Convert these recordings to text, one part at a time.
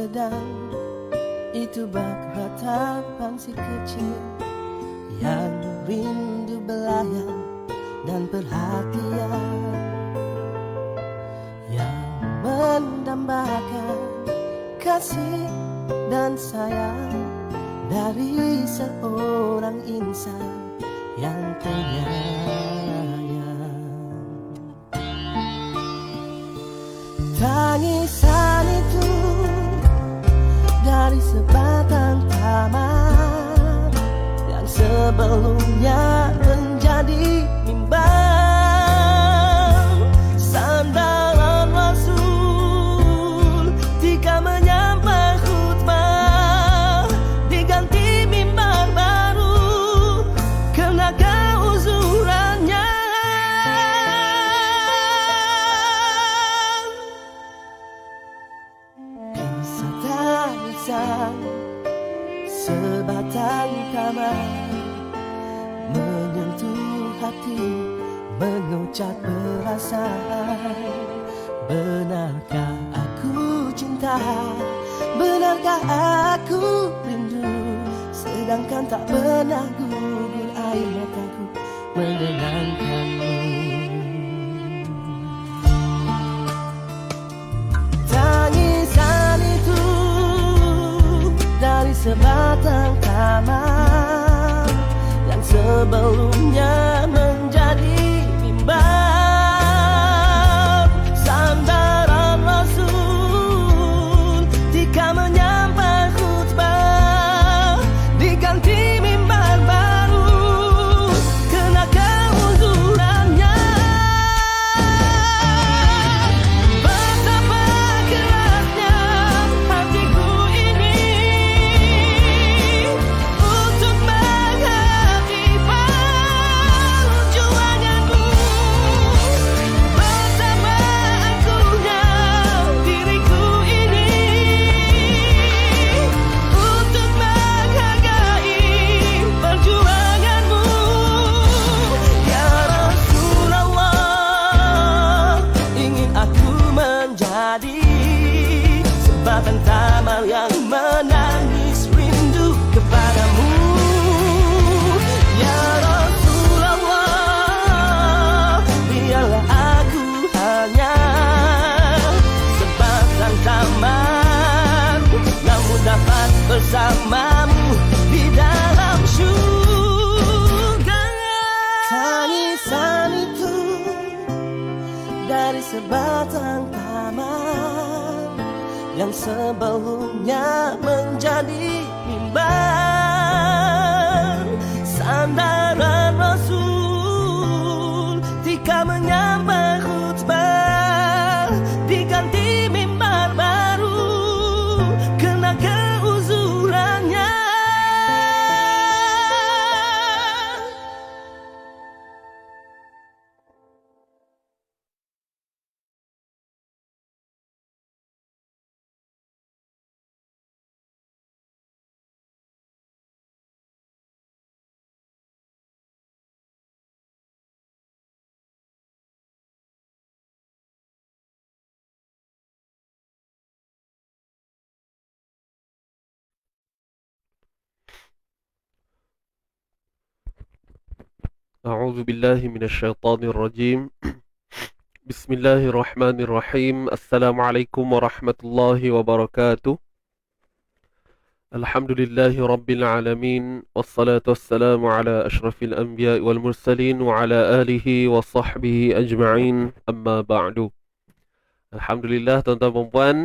sedang itu bak harapan si kecil yang rindu belayang dan perhatian, yang mendambakan kasih dan sayang dari seorang insan yang penyayang. Tangisan itu dari sebatang taman yang sebelumnya menjadi bimbang, sandaran Rasul jika menyampai khutbah, diganti mimbar baru karena keuzurannya. Kisah tangisan sebatang taman menyentuh hati, mengucap perasaan. Benarkah aku cinta? Benarkah aku rindu? Sedangkan tak pernah gugur air mataku mengenangkanmu. Tangisan itu dari sebatang taman yang sebelumnya menjadi bimbang, sandaran Rasul jika menyampai khutbah, diganti mimbar baru kena keuzurannya. Betapa kerasnya hatiku ini untuk menghadapi perjuanganmu. Betapa angkuhnya diriku ini untuk menghargai perjuanganmu. Ya Rasulullah, ingin aku menjadi sebatang taman yang menangis rindu kepadamu. Ya Rasulullah, biarlah aku hanya sebatang taman, namun dapat bersamamu di dalam surga. Tangisan itu dari sebatang taman yang sebelumnya menjadi bimbang, sandaran Rasul jika menyampai khutbah, diganti mimbar baru kena keuzurannya. أعوذ بالله من الشيطان الرجيم. بسم الله الرحمن الرحيم. السلام عليكم ورحمة الله وبركاته. الحمد لله رب العالمين، والصلاة والسلام على أشرف الأنبياء والمرسلين وعلى آله وصحبه أجمعين. أما بعد. Alhamdulillah, tuan-tuan dan puan,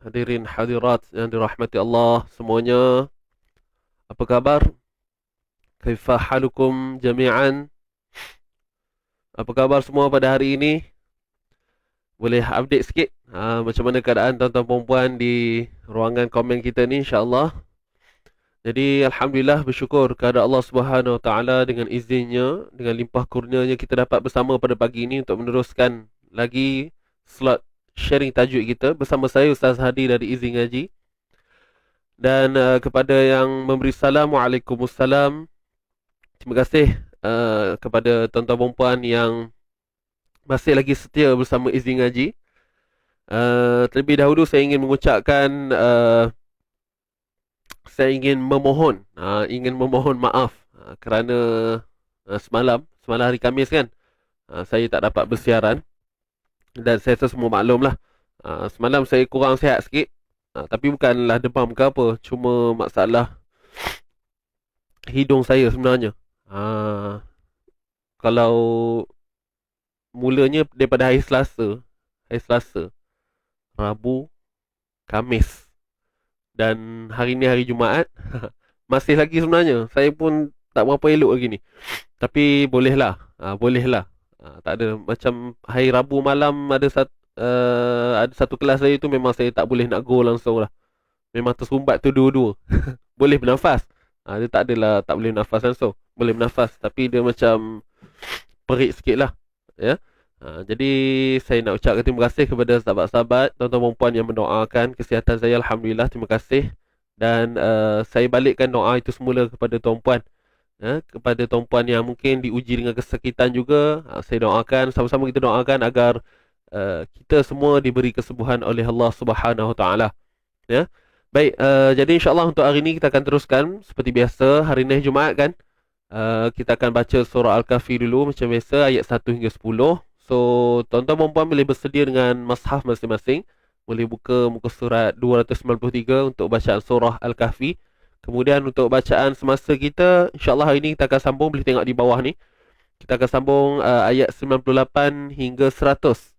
hadirin hadirat yang dirahmati Allah semuanya. Apa kabar? Kaifa halukum jami'an? Apa khabar semua pada hari ini? Boleh update sikit macam mana keadaan tuan-tuan dan puan di ruangan komen kita ni, insya-Allah. Jadi alhamdulillah, bersyukur kepada Allah Subhanahu Wa Taala, dengan izinnya, dengan limpah kurnianya kita dapat bersama pada pagi ini untuk meneruskan lagi slot sharing tajuk kita bersama saya Ustaz Hadi dari Izin Ngaji. Dan kepada yang memberi salam, Waalaikumsalam. Terima kasih kepada tuan-tuan dan puan yang masih lagi setia bersama Izin Ngaji. Terlebih dahulu saya ingin mengucapkan saya ingin memohon maaf kerana semalam hari Khamis kan, saya tak dapat bersiaran dan saya rasa semua maklum lah. Semalam saya kurang sihat sikit, tapi bukanlah demam ke apa, cuma masalah hidung saya sebenarnya. Kalau mulanya daripada hari Selasa, Rabu, Khamis dan hari ni hari Jumaat masih lagi sebenarnya. Saya pun tak berapa elok lagi ni. Tapi bolehlah. Tak ada, macam hari Rabu malam ada satu kelas saya tu memang saya tak boleh nak go langsung lah. Memang tersumbat tu dua-dua. Boleh bernafas. Dia tak adalah tak boleh nafas langsung. Boleh bernafas tapi dia macam perik sikit lah. Ya. Jadi saya nak ucapkan terima kasih kepada sahabat-sahabat, tuan-tuan dan puan yang mendoakan kesihatan saya. Alhamdulillah, terima kasih. Dan saya balikkan doa itu semula kepada tuan-puan, kepada tuan-puan yang mungkin diuji dengan kesakitan juga. Saya doakan, sama-sama kita doakan agar kita semua diberi kesembuhan oleh Allah Subhanahu Wa Taala. Ya. Baik, jadi insya-Allah untuk hari ini kita akan teruskan seperti biasa. Hari ini Jumaat kan, kita akan baca surah Al-Kahfi dulu macam biasa, ayat 1 hingga 10. So, tuan-tuan dan puan boleh bersedia dengan mushaf masing-masing. Boleh buka muka surat 293 untuk bacaan surah Al-Kahfi. Kemudian untuk bacaan semasa kita, insya-Allah hari ini kita akan sambung, boleh tengok di bawah ni. Kita akan sambung ayat 98 hingga 100.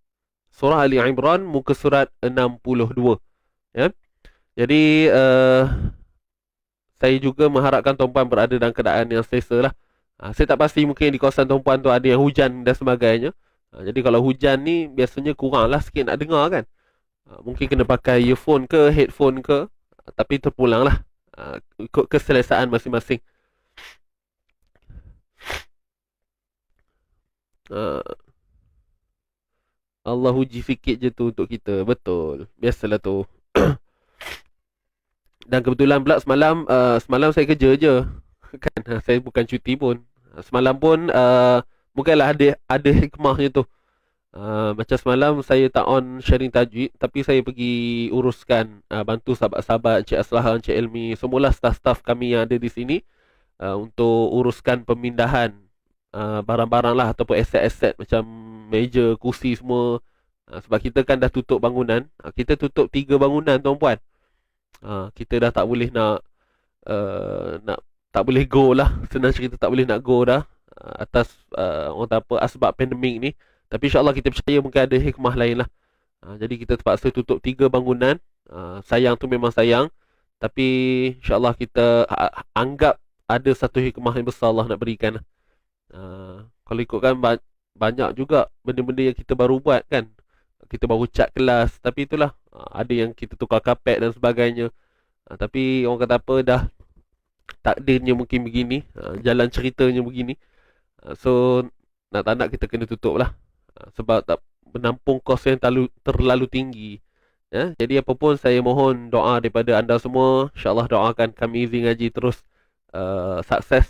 Surah Ali Imran muka surat 62. Ya. Jadi saya juga mengharapkan tuan-puan berada dalam keadaan yang selesa lah. Saya tak pasti, mungkin di kawasan tuan-puan tu ada yang hujan dan sebagainya. Jadi kalau hujan ni biasanya kurang lah sikit nak dengar kan. Mungkin kena pakai earphone ke headphone ke, tapi terpulang lah, ikut keselesaan masing-masing. Allah uji sikit je tu untuk kita. Betul, biasalah tu. Dan kebetulan pula semalam saya kerja je kan, saya bukan cuti pun. Semalam pun bukanlah ada hikmahnya tu. Macam semalam saya tak on sharing tajwid, tapi saya pergi uruskan, bantu sahabat-sahabat Encik Aslahan, Encik Elmi, semualah staf-staf kami yang ada di sini, untuk uruskan pemindahan barang-barang lah, ataupun aset-aset macam meja, kursi semua. Sebab kita kan dah tutup bangunan. Kita tutup 3 bangunan tuan-puan. Kita dah tak boleh nak tak boleh go lah. Senang cerita, tak boleh nak go dah, atas orang kata apa, asbab pandemik ni. Tapi insya-Allah kita percaya mungkin ada hikmah lain lah. Jadi kita terpaksa tutup 3 bangunan. Sayang tu memang sayang, tapi insya-Allah kita anggap ada satu hikmah yang besar Allah nak berikan. Kalau ikutkan banyak juga benda-benda yang kita baru buat kan. Kita baru cat kelas, tapi itulah, ada yang kita tukar kapet dan sebagainya. Tapi orang kata apa, dah takdirnya mungkin begini, jalan ceritanya begini. So nak tak nak kita kena tutup lah, sebab tak menampung kos yang terlalu tinggi. Jadi apa pun saya mohon doa daripada anda semua. InsyaAllah doakan kami Easy Ngaji terus sukses,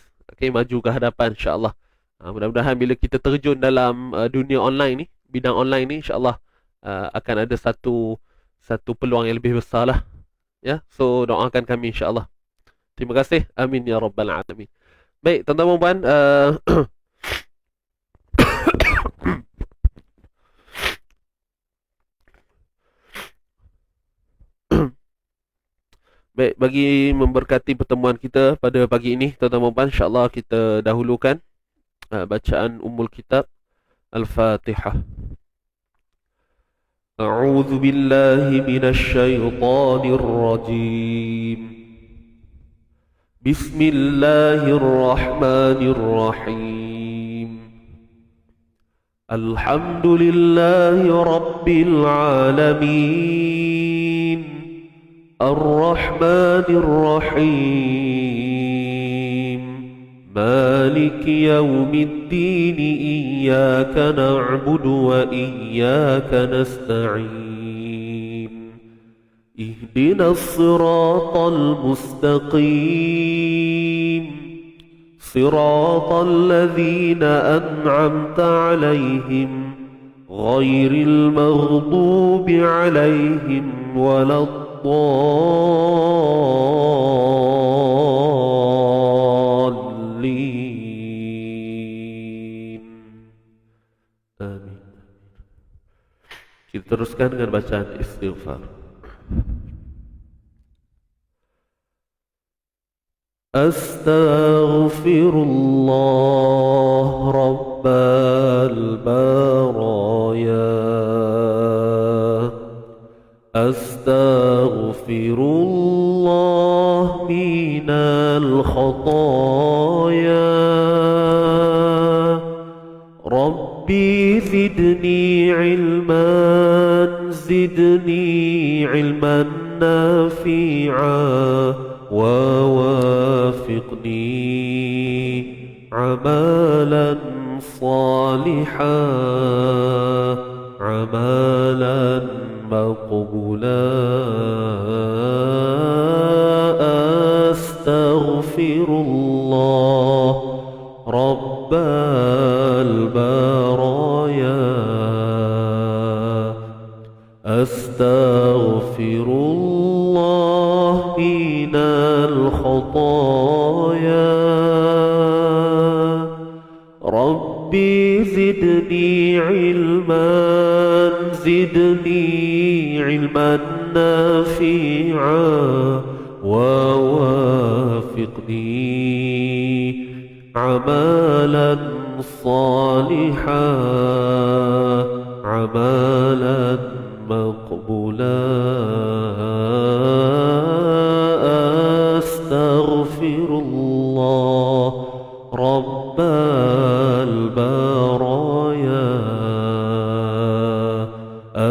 maju ke hadapan insyaAllah. Mudah-mudahan bila kita terjun dalam dunia online ni, bidang online ni, insyaAllah akan ada satu peluang yang lebih besar lah. Ya, so doakan kami insyaAllah. Terima kasih. Amin ya rabbal alamin. Baik, tuan-tuan dan puan, baik, bagi memberkati pertemuan kita pada pagi ini, tuan-tuan dan puan, insya-Allah kita dahulukan bacaan Ummul Kitab Al-Fatihah. A'udzu billahi minasy syaithanir rajim. Bismillahirrahmanirrahim. Alhamdulillahi rabbil alamin. Ar-Rahmanir Rahim. Maliki yaumiddin. Iyyaka na'budu wa iyyaka nasta'in. Ihdinas siratal mustaqim. Siratal ladzina an'amta 'alaihim غير المغضوب عليهم ولا الضالين. Amin. Kita teruskan dengan bacaan istighfar. Astaghfirullah Rabbal baraya. Astaghfirullah minal khataya. Rabbi zidni ilman, zidni ilman nafi'a. ووافقني عملا صالحا عملا مقبولا. أستغفر الله رب البرايا. أستغفر الله من الخطايا. ربي زدني علما، زدني علما نافعا. ووافقني عملا صالحا عملا مقبولا. أستغفر الله رب البرايا.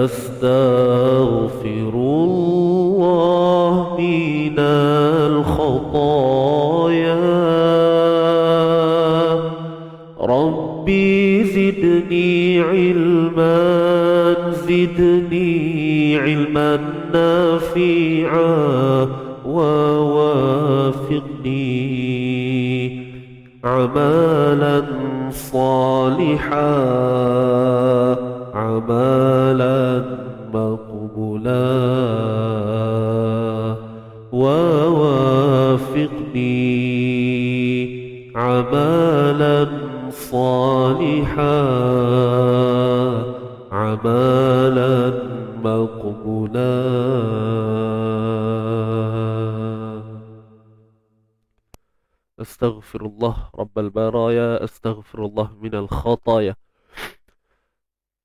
أستغفر الله من الخطايا. ربي زدني علما، زدني علما نافعا. ووافقني عملا صالحا عملا مقبولا. ووافقني عملا صالحا عملا مقبولا. Astaghfirullah Rabbal baraya. Astaghfirullah minal khataya.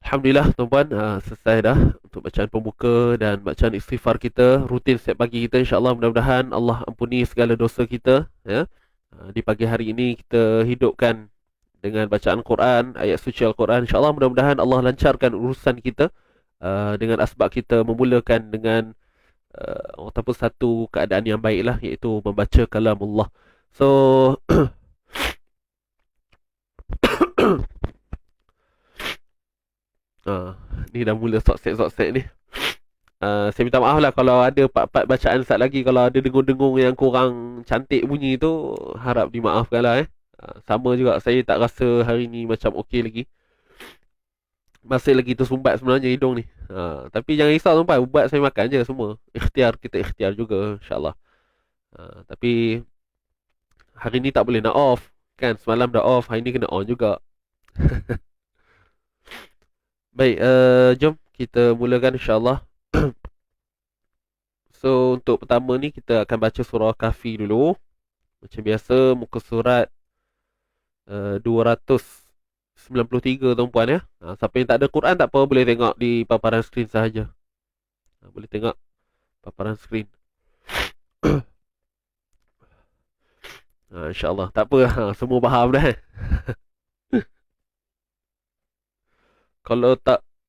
Alhamdulillah tuan-tuan, selesai dah untuk bacaan pembuka dan bacaan istighfar kita rutin setiap pagi kita. InsyaAllah mudah-mudahan Allah ampuni segala dosa kita, ya. Di pagi hari ini kita hidupkan dengan bacaan Quran, ayat suci Al-Quran. InsyaAllah mudah-mudahan Allah lancarkan urusan kita, dengan asbab kita memulakan dengan ataupun satu keadaan yang baiklah, iaitu membaca kalamullah. So ni dah mula soksek ni. Saya minta maaf lah kalau ada part-part bacaan sat lagi, kalau ada dengung-dengung yang kurang cantik bunyi tu, harap dimaafkan lah. Sama juga, saya tak rasa hari ni macam okey lagi. Masih lagi tersumbat sebenarnya hidung ni. Tapi jangan risau tuan-tuan, ubat saya makan je semua. Ikhtiar, kita ikhtiar juga insyaAllah. Tapi hari ni tak boleh nak off, kan? Semalam dah off, hari ni kena on juga. Baik, jom kita mulakan insyaAllah. So untuk pertama ni kita akan baca surah Kahfi dulu. Macam biasa, muka surat 293 tuan-puan, ya. Siapa yang tak ada Quran tak apa, boleh tengok di paparan skrin sahaja. Boleh tengok paparan skrin. InsyaAllah, tak apa, semua faham dah.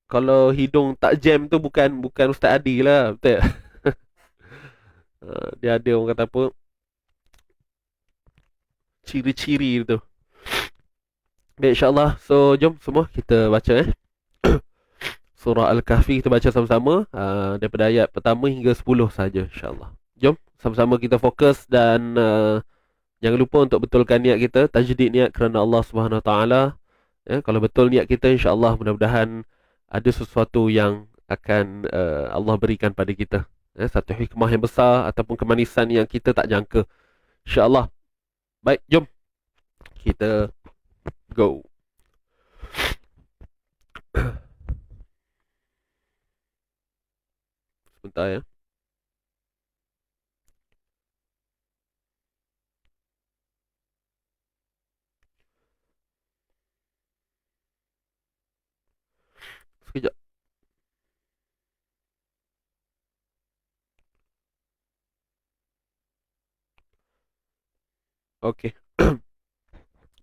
Kalau hidung tak jam tu bukan Ustaz Adi lah, betul. Dia ada orang kata apa, ciri-ciri tu. Baik, insyaAllah. So jom semua kita baca, surah Al-Kahfi kita baca sama-sama, daripada ayat pertama hingga 10 saja insyaAllah. Jom sama-sama kita fokus dan jangan lupa untuk betulkan niat kita, tajdid niat kerana Allah Subhanahu Wa Taala. Ya, kalau betul niat kita, insyaAllah mudah-mudahan ada sesuatu yang akan Allah berikan pada kita. Satu hikmah yang besar ataupun kemanisan yang kita tak jangka. InsyaAllah. Baik, jom kita go. Sebentar ya. Sekejap. Okey.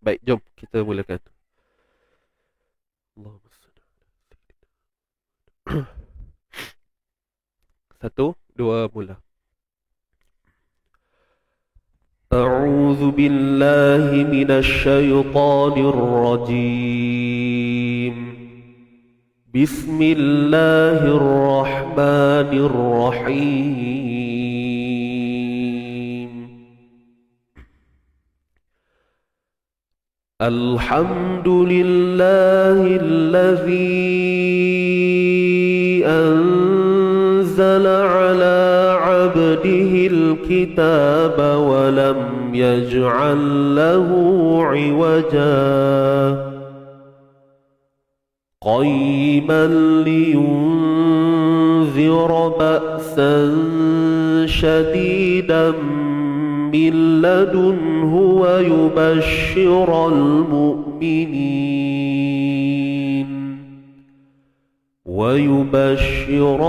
Baik, jom kita mulakan. Allahumma salli. Satu, dua, mula. أعوذ بالله من الشيطان الرجيم. بسم الله الرحمن الرحيم. الحمد لله الذي أنزل على عبده الكتاب ولم يجعل له عوجا قيما لينذر بأسا شديدا من لدنه ويبشر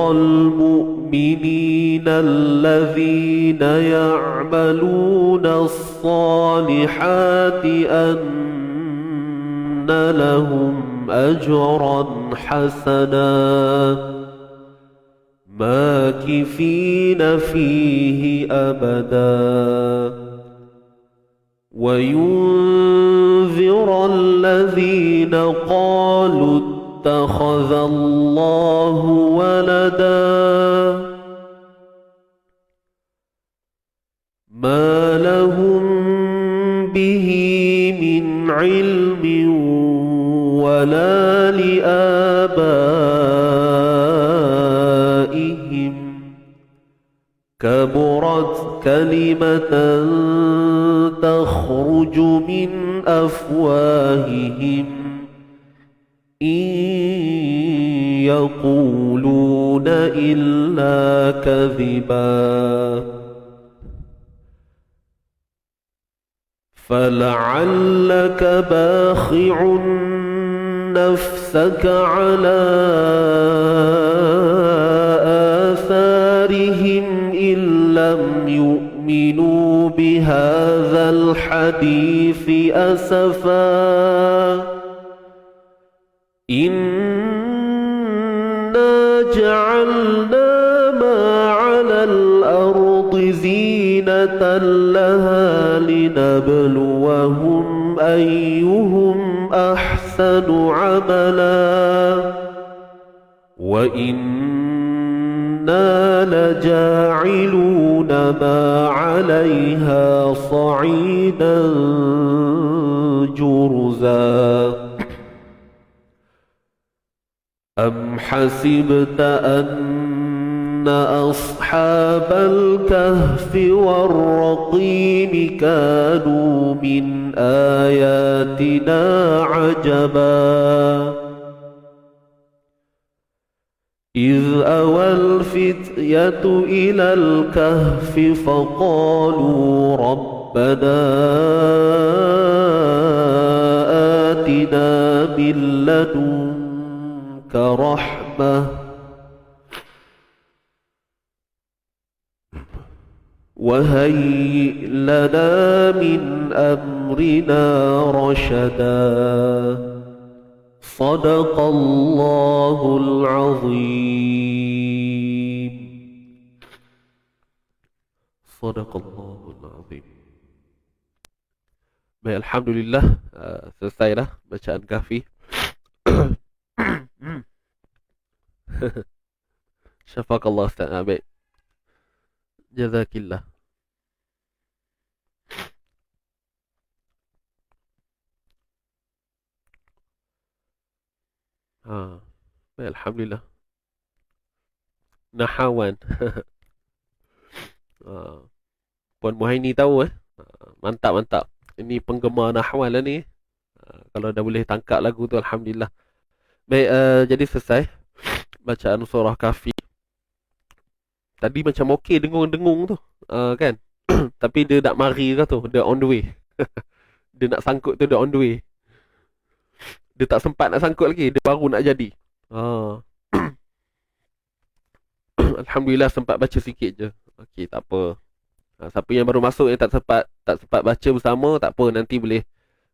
المؤمنين الذين يعملون الصالحات أن لهم أجرا حسنا ماكثين فيه أبدا وينذر الذين قالوا اتخذ الله ولدا ما لهم به من علم ولا لآبائهم كبرت كلمة تخرج من أفواههم إن يقولون إلا كذبا فلعلك باخع نفسك على آثارهم إن لم يؤمنوا بهذا الحديث أسفا إنا جعلنا ما على الأرض زينة لها لنبلوهم أيهم أحسن عملا وإنا لجاعلون ما عليها صعيدا جرزا أم حسبت أن أصحاب الكهف والرقيم كانوا من آياتنا عجبا إذ أوى الفتية إلى الكهف فقالوا ربنا آتنا من لدنك رحمة وهيئ لنا من أمرنا رشدا صدق الله العظيم. صدق الله العظيم. Baik, alhamdulillah, selesailah bacaan Kahfi. Syafakallah Ustaz. Baik, jazakillah. Baik, Alhamdulillah. Nahawan. Ah, Puan Muhaini tahu Mantap, mantap. Ini penggemar nahwan lah ni. Kalau dah boleh tangkap lagu tu, Alhamdulillah. Baik, jadi selesai bacaan surah Kahfi. Tadi macam okey dengung-dengung tu, kan? Tapi dia nak mari ke tu, dia on the way. Dia nak sangkut tu, dia on the way. Dia tak sempat nak sangkut lagi, dia baru nak jadi. Ah. Alhamdulillah sempat baca sikit je. Okey, tak apa. Siapa yang baru masuk yang tak sempat baca bersama, tak apa, nanti boleh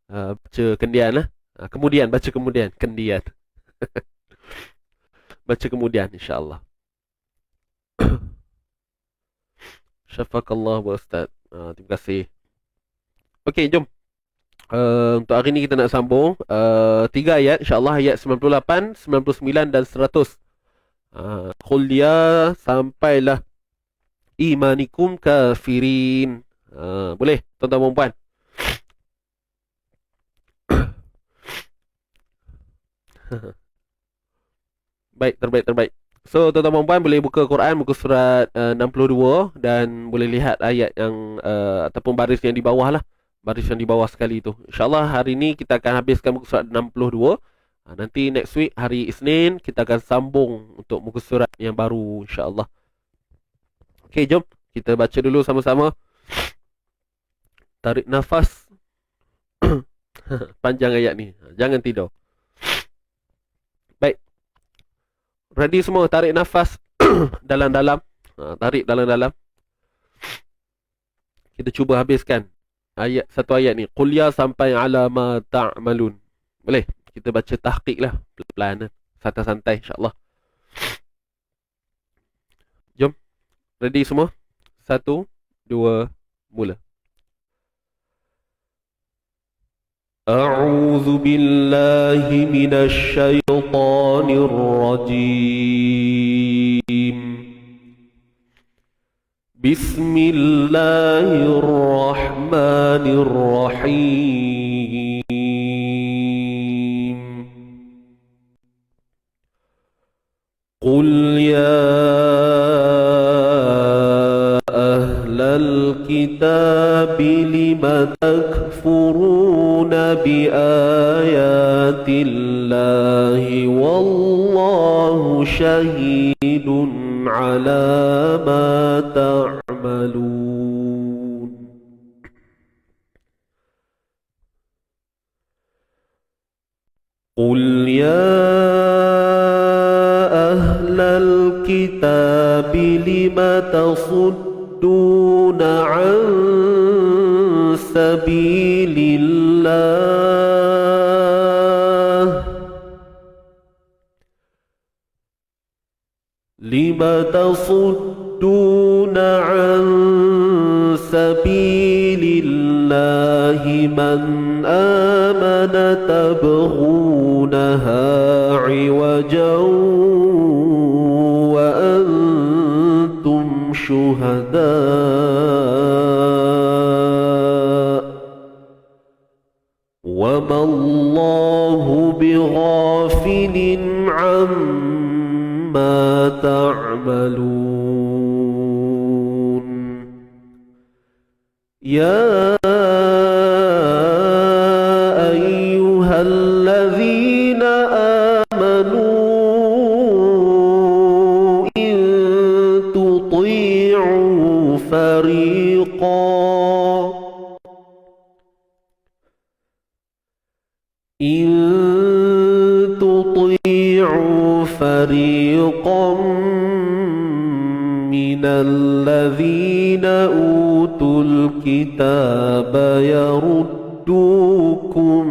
baca kendian lah. Kemudian baca kemudian kendian. Baca kemudian insya-Allah. Syafakallah wa ustaz. Terima kasih. Okey, jom. Untuk hari ni kita nak sambung 3 ayat insya-Allah, ayat 98, 99 dan 100. Qul ya sampailah imanikum kafirin. Boleh tuan-tuan dan puan? Baik, terbaik. So tuan-tuan dan puan boleh buka Quran muka surat 62 dan boleh lihat ayat yang ataupun baris yang di bawah lah. Baris yang di bawah sekali tu. InsyaAllah hari ni kita akan habiskan muka surat 62. Nanti next week hari Isnin kita akan sambung untuk muka surat yang baru insyaAllah. Okay, jom kita baca dulu sama-sama. Tarik nafas. Panjang ayat ni, jangan tidur. Baik, ready semua? Tarik nafas dalam-dalam. Tarik dalam-dalam. Kita cuba habiskan satu ayat ni. Qul ya sampai ala ma ta'malun. Boleh? Kita baca tahqiq lah, pelan-pelan, santai-santai insyaAllah. Jom, ready semua? 1, 2, mula. A'udzu billahi minasy syaithanir rajim. Bismillahirrahmanirrahim. Qul ya ahlal kitab lima takfuruna bi ayatillahi wallahu syahidun ala ma ta'malun. Qul ya ahlal kitab lima tasudduna an sabilillah lima tasudduna an sabilillahi man amana tabghunaha 'iwajan wa antum syuhada wa ma Allahu bighafilin 'amma ta'malun. Ya ayyuhalladzina amanu in tuti'u fariqan minalladzina utul kitaba yaruddukum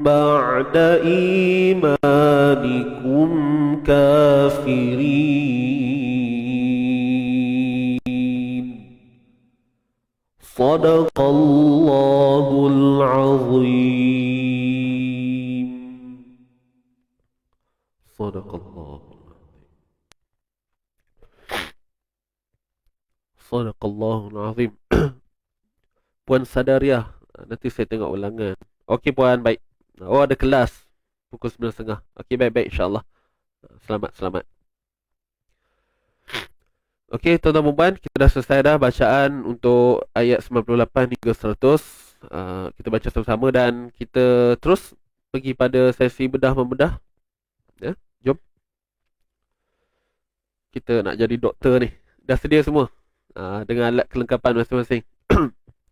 ba'da imanikum kafirin. Sadaqallahul azim. Sadaqallahul Sadaqallahul azim. Puan Sadariah, nanti saya tengok ulangan. Okey puan, baik. Oh, ada kelas pukul 9.30. Okey, baik-baik insyaAllah. Selamat. Okey, tuan-tuan dan puan, kita dah selesai dah bacaan untuk ayat 98 hingga 100. Kita baca sama-sama dan kita terus pergi pada sesi bedah membedah. Ya, jom. Kita nak jadi doktor ni. Dah sedia semua? Dengan alat kelengkapan masing-masing.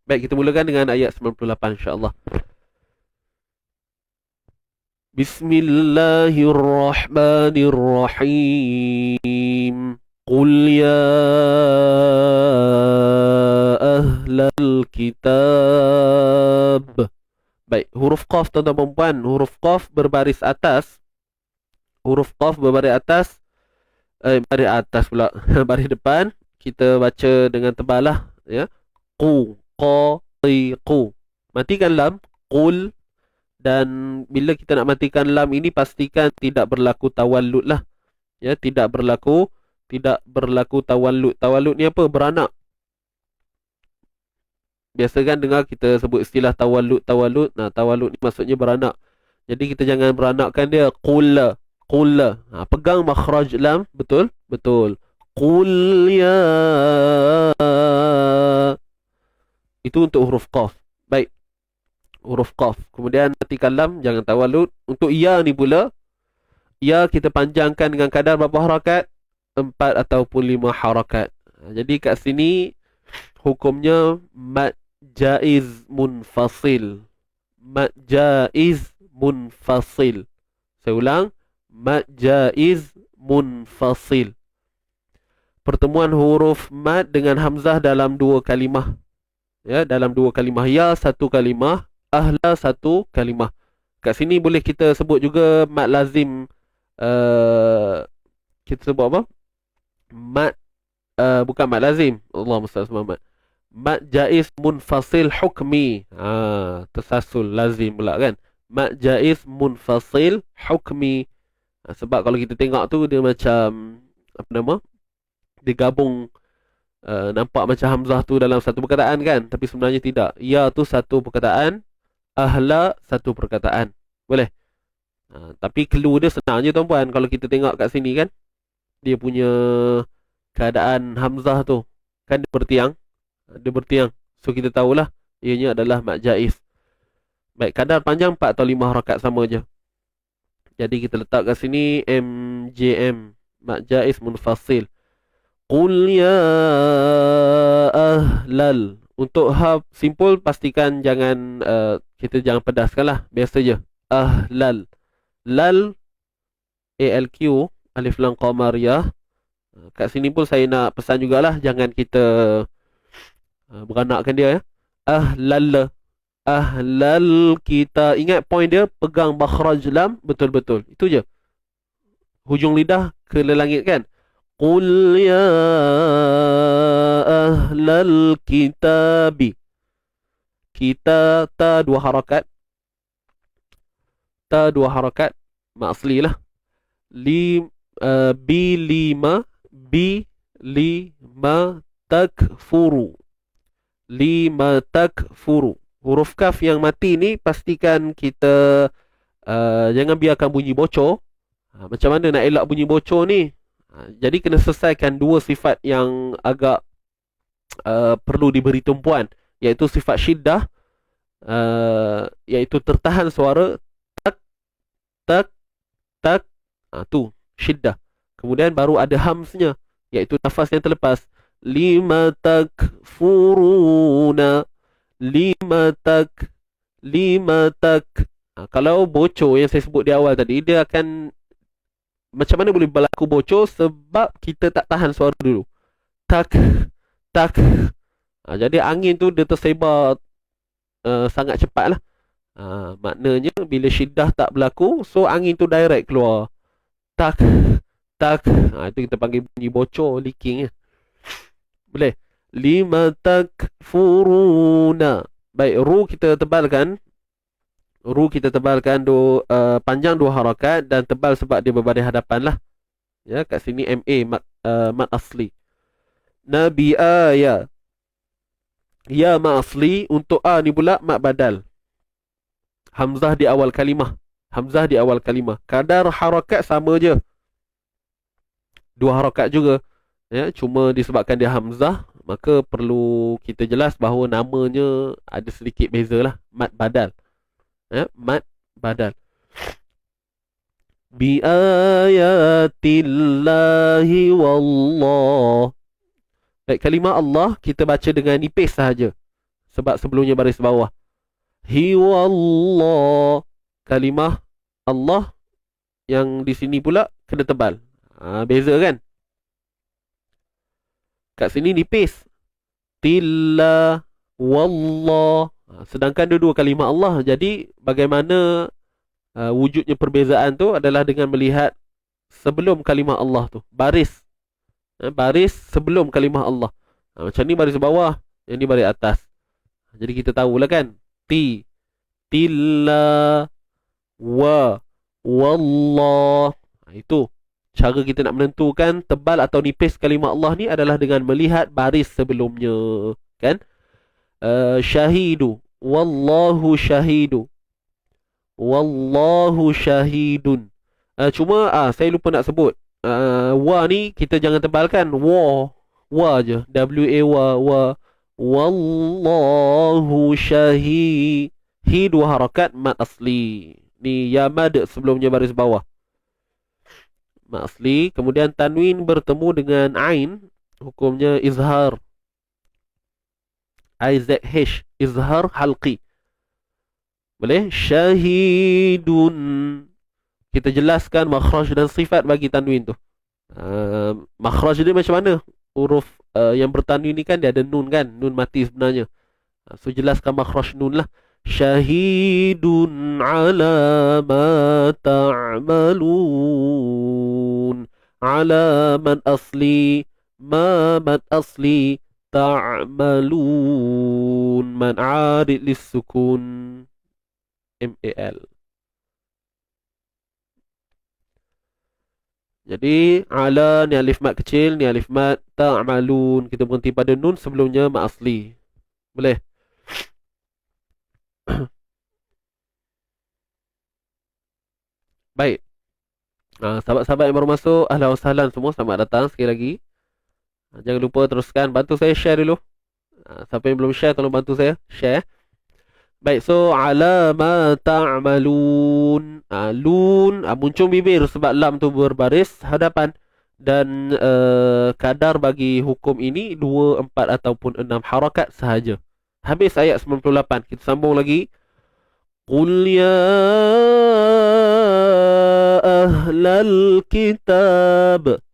Baik, kita mulakan dengan ayat 98 insya-Allah. Bismillahirrahmanirrahim. Qul ya ahlal kitab. Baik, huruf qaf tuan-tuan dan puan, huruf qaf berbaris atas. Huruf qaf berbaris atas. Baris atas pula. Baris depan kita baca dengan tebal lah, ya. Qu, qa, ti, qu. Matikan lam, qul. Dan bila kita nak matikan lam ini, pastikan tidak berlaku tawallud lah. Ya, tidak berlaku tawallud. Tawallud ni apa? Beranak. Biasa kan dengar kita sebut istilah tawallud. Nah, tawallud ni maksudnya beranak. Jadi kita jangan beranakkan dia. Qul. Pegang makhraj lam, betul? Qul ya. Itu untuk huruf qaf. Baik. Huruf qaf. Kemudian matikan lam, jangan tawallud. Untuk ya ni pula, ya kita panjangkan dengan kadar berapa harakat? 4 ataupun 5 harakat. Jadi kat sini hukumnya mad jaiz munfasil. Mad jaiz munfasil. Saya ulang, mad jaiz munfasil. Pertemuan huruf mad dengan hamzah dalam 2 kalimah. Ya, dalam 2 kalimah. Ya 1 kalimah, ahla 1 kalimah. Kat sini boleh kita sebut juga mad lazim. Kita sebut apa? Mad bukan mad lazim. Allahumma salli ala Muhammad. Mad jaiz munfasil hukmi. Tersasul lazim pula kan. Mad jaiz munfasil hukmi. Sebab kalau kita tengok tu dia macam apa nama? Dia gabung, nampak macam hamzah tu dalam satu perkataan kan, tapi sebenarnya tidak. Ya tu satu perkataan, ahla satu perkataan. Boleh? Tapi clue dia senang je tuan-puan. Kalau kita tengok kat sini kan, dia punya keadaan hamzah tu kan dia bertiang. So kita tahulah ianya adalah mad jaiz. Baik, kadar panjang 4 atau 5 harakat sama je. Jadi kita letak kat sini MJM, mad jaiz munfasil. Qul ya ahlal. Untuk ha simpul pastikan jangan kita jangan pedaskan lah, biasa je. Ahlal. Lal ALQ alif lam qamariyah. Kat sini pun saya nak pesan jugalah, jangan kita beranakkan dia ya. Ahlal kita. Ingat point dia, pegang makhraj lam betul-betul. Itu je. Hujung lidah ke langit kan. Qul ya ahlal kitabi. Kita ta 2 harakat. Ta 2 harakat. Mak asli lah. Bi lima takfuru. Lima takfuru. Huruf kaf yang mati ni pastikan kita jangan biarkan bunyi bocor. Macam mana nak elak bunyi bocor ni? Jadi kena selesaikan 2 sifat yang agak perlu diberi tumpuan, iaitu sifat syiddah, iaitu tertahan suara tak tu syiddah. Kemudian baru ada hamsnya, iaitu nafas yang terlepas. Lima takfuruna. Lima tak. Kalau bocor yang saya sebut di awal tadi, dia akan macam mana boleh berlaku bocor? Sebab kita tak tahan suara dulu. Tak. Jadi angin tu dia tersebar sangat cepat lah. Maknanya bila syiddah tak berlaku, so angin tu direct keluar. Tak. Itu kita panggil bunyi bocor, leaking ya. Boleh. Lima takfuruna. Baik, ru kita tebalkan. Panjang 2 harakat dan tebal sebab dia berbaris hadapan lah. Ya, kat sini MA mat asli. Nabi ya. Ya mat asli. Untuk a ni pula mat badal. Hamzah di awal kalimah. Kadar harakat sama je. dua harakat juga. Ya, cuma disebabkan dia hamzah, maka perlu kita jelas bahawa namanya ada sedikit beza lah. Mad badal. Ya, mad badal. Bi ayatillahi wallah. Baik, kalimah Allah kita baca dengan nipis sahaja. Sebab sebelumnya baris bawah. Hi wallah. Kalimah Allah yang di sini pula kena tebal. Beza kan? Kat sini nipis. Tilla wallah. Sedangkan dua-dua kalimah Allah. Jadi bagaimana wujudnya perbezaan tu adalah dengan melihat sebelum kalimah Allah tu. Baris. Baris sebelum kalimah Allah. Macam ni baris bawah. Yang ni baris atas. Jadi kita tahulah kan. Tilla wa wallah. Itu cara kita nak menentukan tebal atau nipis kalimah Allah ni adalah dengan melihat baris sebelumnya, kan? Syahidu, wallahu syahidu, wallahu syahidun. Cuma saya lupa nak sebut. Wa ni kita jangan tebalkan. Wa je. wa wallahu syahid. Hi dua harakat mad asli. Ni ya mad sebelumnya baris bawah. Mad asli. Kemudian tanwin bertemu dengan ain, hukumnya izhar. IZH, izhar halqi. Boleh? Syahidun. Kita jelaskan makhraj dan sifat bagi tanwin tu. Makhraj dia macam mana? Huruf yang bertanwin ni kan dia ada nun kan? Nun mati sebenarnya. So jelaskan makhraj nun lah. Syahidun ala ma ta'malun. Ala man asli. Ma man asli. Ta'malun. Man arid lissukun. MAL. Jadi ala ni alif mat kecil, ni alif mat ta'malun. Kita berhenti pada nun sebelumnya mat asli. Boleh? Baik. Sahabat-sahabat yang baru masuk, ahlan wa sahlan semua, selamat datang sekali lagi. Jangan lupa teruskan, bantu saya share dulu. Siapa yang belum share, tolong bantu saya share. Baik, so ala ma ta'malun. Lun muncul bibir sebab lam tu berbaris hadapan. Dan kadar bagi hukum ini 2, 4 ataupun 6 harakat sahaja. Habis ayat 98. Kita sambung lagi. Qul ya ahlal kitab.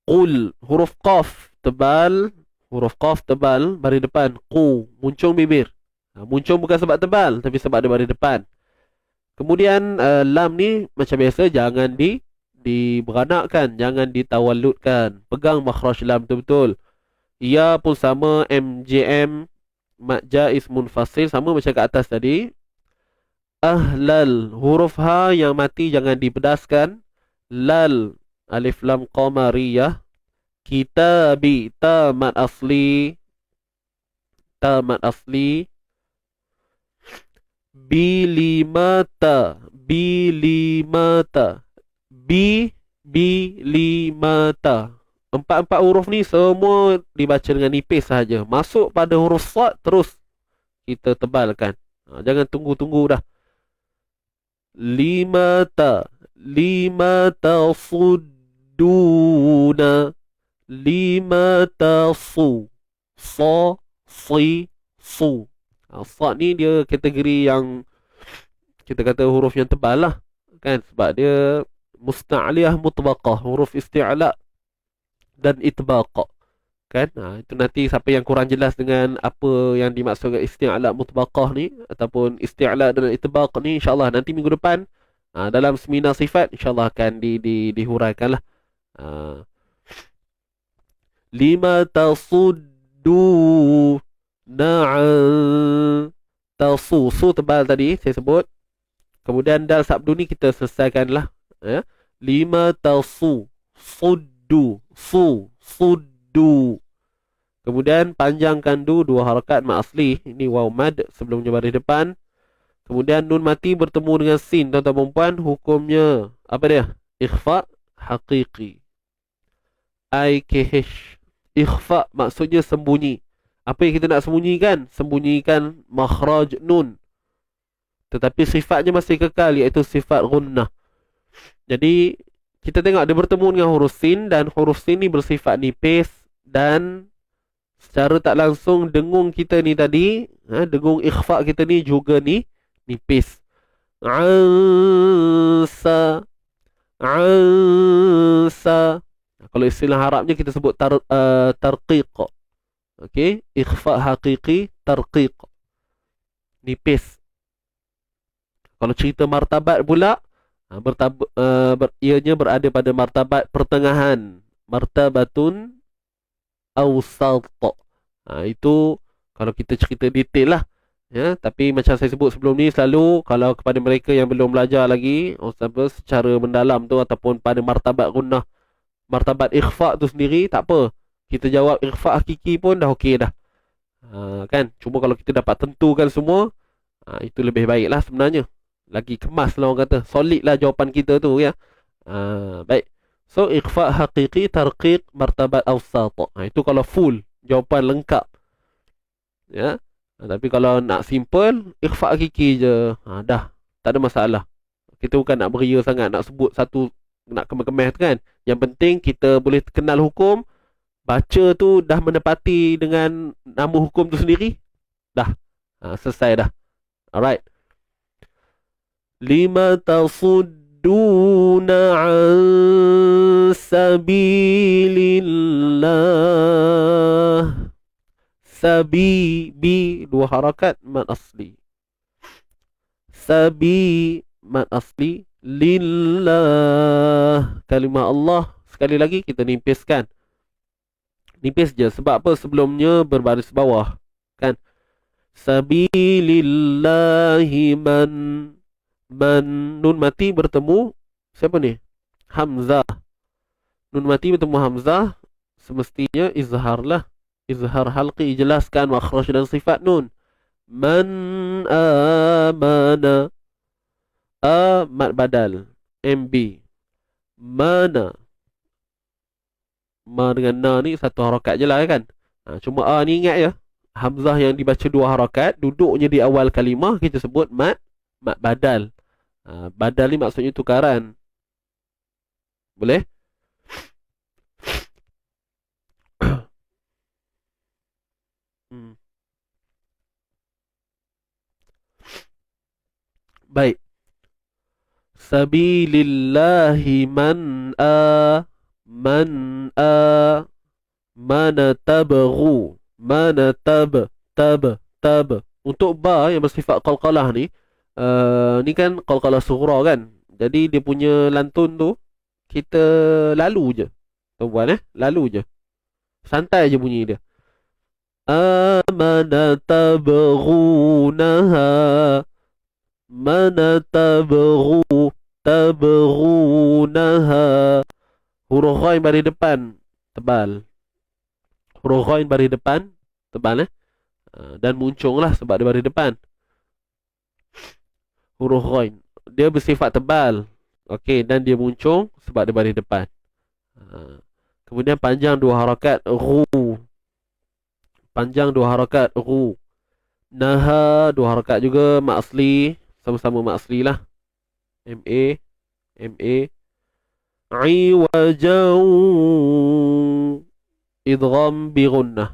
Qul, huruf qaf tebal. Huruf qaf tebal, baris depan. Qu, muncul bibir. Muncul bukan sebab tebal, tapi sebab ada baris depan. Kemudian lam ni macam biasa jangan diberanakkan, jangan ditawalludkan. Pegang makhraj lam betul-betul. Ya pun sama, MJM, mad jaiz munfasil, sama macam kat atas tadi. Ahlal, huruf ha yang mati jangan dipedaskan. Lal, alif lam qamariyah. Kitabi, ta mad asli. Ta mad asli. Bilimata, bilimata, bilimata. Empat huruf ni semua dibaca dengan nipis sahaja. Masuk pada huruf sad terus kita tebalkan. Jangan tunggu-tunggu dah. Limata, limata sudduna, limata su, sa, si, su. Sad ni dia kategori yang kita kata huruf yang tebal lah, kan? Sebab dia musta'liyah mutbaqah, huruf isti'la dan itbaq, kan? Itu nanti siapa yang kurang jelas dengan apa yang dimaksudkan isti'la mutbaqah ni ataupun isti'la dan itbaq ni, insyaAllah nanti minggu depan dalam seminar sifat insyaAllah akan dihuraikan lah. Lima tasuddu na'an tasu, su tebal tadi saya sebut. Kemudian dal sabdu ni kita selesaikanlah, ya. Lima tasu, suddu, su, suddu. Kemudian panjangkan dua harakat mad asli. Ini waw mad sebelumnya baris depan. Kemudian nun mati bertemu dengan sin, tuan-tuan dan puan, hukumnya apa dia? Ikhfa haqiqi. IKH. Ikhfa maksudnya sembunyi. Apa yang kita nak sembunyikan? Sembunyikan makhraj nun. Tetapi sifatnya masih kekal, iaitu sifat gunnah. Jadi kita tengok dia bertemu dengan huruf sin, dan huruf sin ni bersifat nipis, dan secara tak langsung dengung kita ni tadi, dengung ikhfa kita ni juga ni nipis. Ansa, ansa. Kalau istilah Arabnya kita sebut tarqiq. Okey, ikhfa haqiqi, tarqiq, nipis. Kalau cerita martabat pula, ianya berada pada martabat pertengahan, martabatun awsat. Itu kalau kita cerita detail lah, ya. Tapi macam saya sebut sebelum ni, selalu kalau kepada mereka yang belum belajar lagi secara mendalam tu, ataupun pada martabat gunnah, martabat ikhfa tu sendiri, tak apa, kita jawab ikhfa hakiki pun dah okey dah. Kan? Cuma kalau kita dapat tentukan semua, itu lebih baik lah sebenarnya. Lagi kemas lah orang kata, solid lah jawapan kita tu, ya. Baik. So ikhfa hakiki, tarqiq, martabat awsat. Itu kalau full, jawapan lengkap, ya. Tapi kalau nak simple, ikhfa hakiki je, dah, tak ada masalah. Kita bukan nak beria sangat, nak sebut satu, nak kemeh-kemeh tu kan. Yang penting kita boleh kenal hukum, baca tu dah menepati dengan nama hukum tu sendiri, dah, selesai dah. Alright. Lima tasudduna an sabilillah. Sabi, bi, dua harakat, mad asli. Sabi, mad asli. Lillah, kalimah Allah, sekali lagi kita nipiskan. Nipis je, sebab apa? Sebelumnya berbaris bawah, kan? Sabilillahi man, nun mati bertemu siapa ni? Hamzah. Nun mati bertemu Hamzah, semestinya izhar lah. Izhar halqi, jelaskan makhraj dan sifat nun. Man amana, mad badal, MB. Mana, ma dengan na ni satu harakat je lah, kan. Cuma ni ingat ya, Hamzah yang dibaca dua harakat, duduknya di awal kalimah, kita sebut mad badal. Badal ni maksudnya tukaran. Boleh? Baik. Sabilillahi man mana tabghu, mana tab. Untuk ba yang bersifat qalqalah ni, ni kan qalqalah sughra kan. Jadi dia punya lantun tu kita lalu je, tuan lalu je, santai je bunyi dia. Amana tabghunaha, mana tabghunaha. Huruf ghain baris depan tebal. Huruf ghain baris depan tebal, dan muncung lah sebab dia baris depan. Huruf ghain dia bersifat tebal, okey, dan dia muncung sebab dia baris depan. Kemudian panjang dua harakat, ghu. Panjang dua harakat, ghu. Naha dua harakat juga, mak asli, sama-sama mak asli lah. MA. Iwajau, idgham bi gunnah.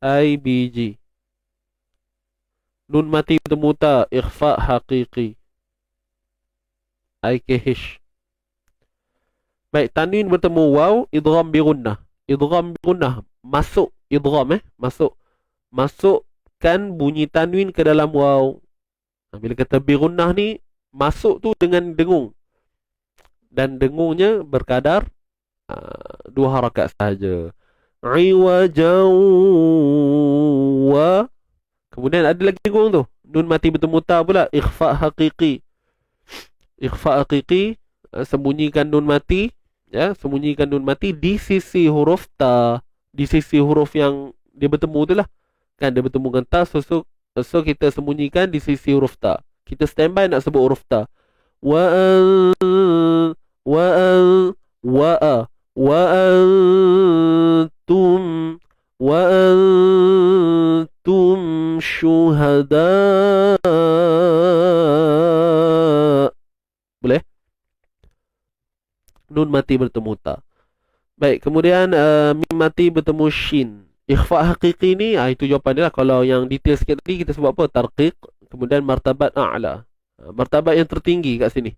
IBG. Nun mati bertemu ta, ikhfa haqiqi. IKH. Baik, tanwin bertemu waw, idgham bi gunnah. Idgham bi gunnah, masuk idgham, masukkan bunyi tanwin ke dalam waw. Bila kata bi gunnah ni, masuk tu dengan dengung, dan dengungnya berkadar dua harakat sahaja. Iwajau wa. Kemudian ada lagi dengung tu, nun mati bertemu ta pula, ikhfa haqiqi. Ikhfa haqiqi, sembunyikan nun mati, ya, sembunyikan nun mati di sisi huruf ta, di sisi huruf yang dia bertemu tu lah, kan. Dia bertemu dengan ta, so kita sembunyikan di sisi huruf ta. Kita standby nak sebut huruf ta. Wa an Nun mati bertemu ta. Baik, kemudian mim mati bertemu shin. Ikhfa hakiki ni, itu jawapan dia lah. Kalau yang detail sikit tadi kita sebut apa? Tarqiq. Kemudian martabat a'la. Martabat yang tertinggi kat sini.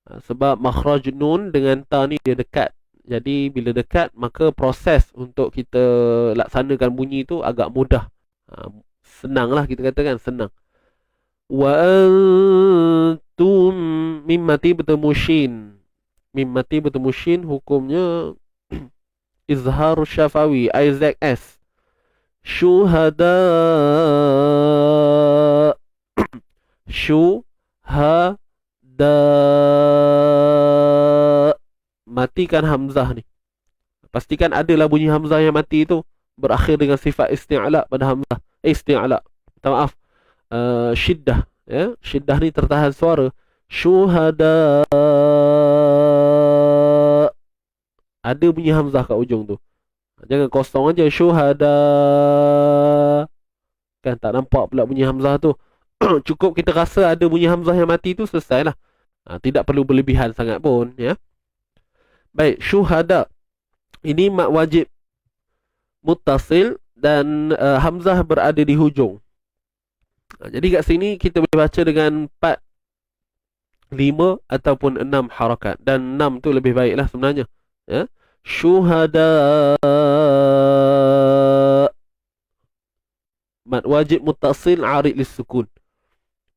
Sebab makhraj nun dengan ta ni dia dekat. Jadi bila dekat, maka proses untuk kita laksanakan bunyi tu agak mudah. Senang lah kita katakan, senang. Wa antum mim mati bertemu shin. Mim mati bertemu shin hukumnya izhar syafawi, IZS. Syuhada. Syuhada. Matikan hamzah ni. Pastikan adalah bunyi hamzah yang mati itu berakhir dengan sifat isti'ala pada hamzah. Isti'ala. Minta maaf. Syiddah. Ya? Syiddah ni tertahan suara. Syuhada. Ada bunyi hamzah kat ujung tu. Jangan kosong aja. Syuhada. Kan tak nampak pula bunyi hamzah tu. Cukup kita rasa ada bunyi hamzah yang mati tu, selesai lah. Tidak perlu berlebihan sangat pun. Ya. Baik, syuhada. Ini mak wajib muttasil dan hamzah berada di hujung. Jadi kat sini kita boleh baca dengan 4, 5 ataupun 6 harakat. Dan 6 tu lebih baik lah sebenarnya. Ya. Syuhada. Mad wajib muttasil arid lis-sukun.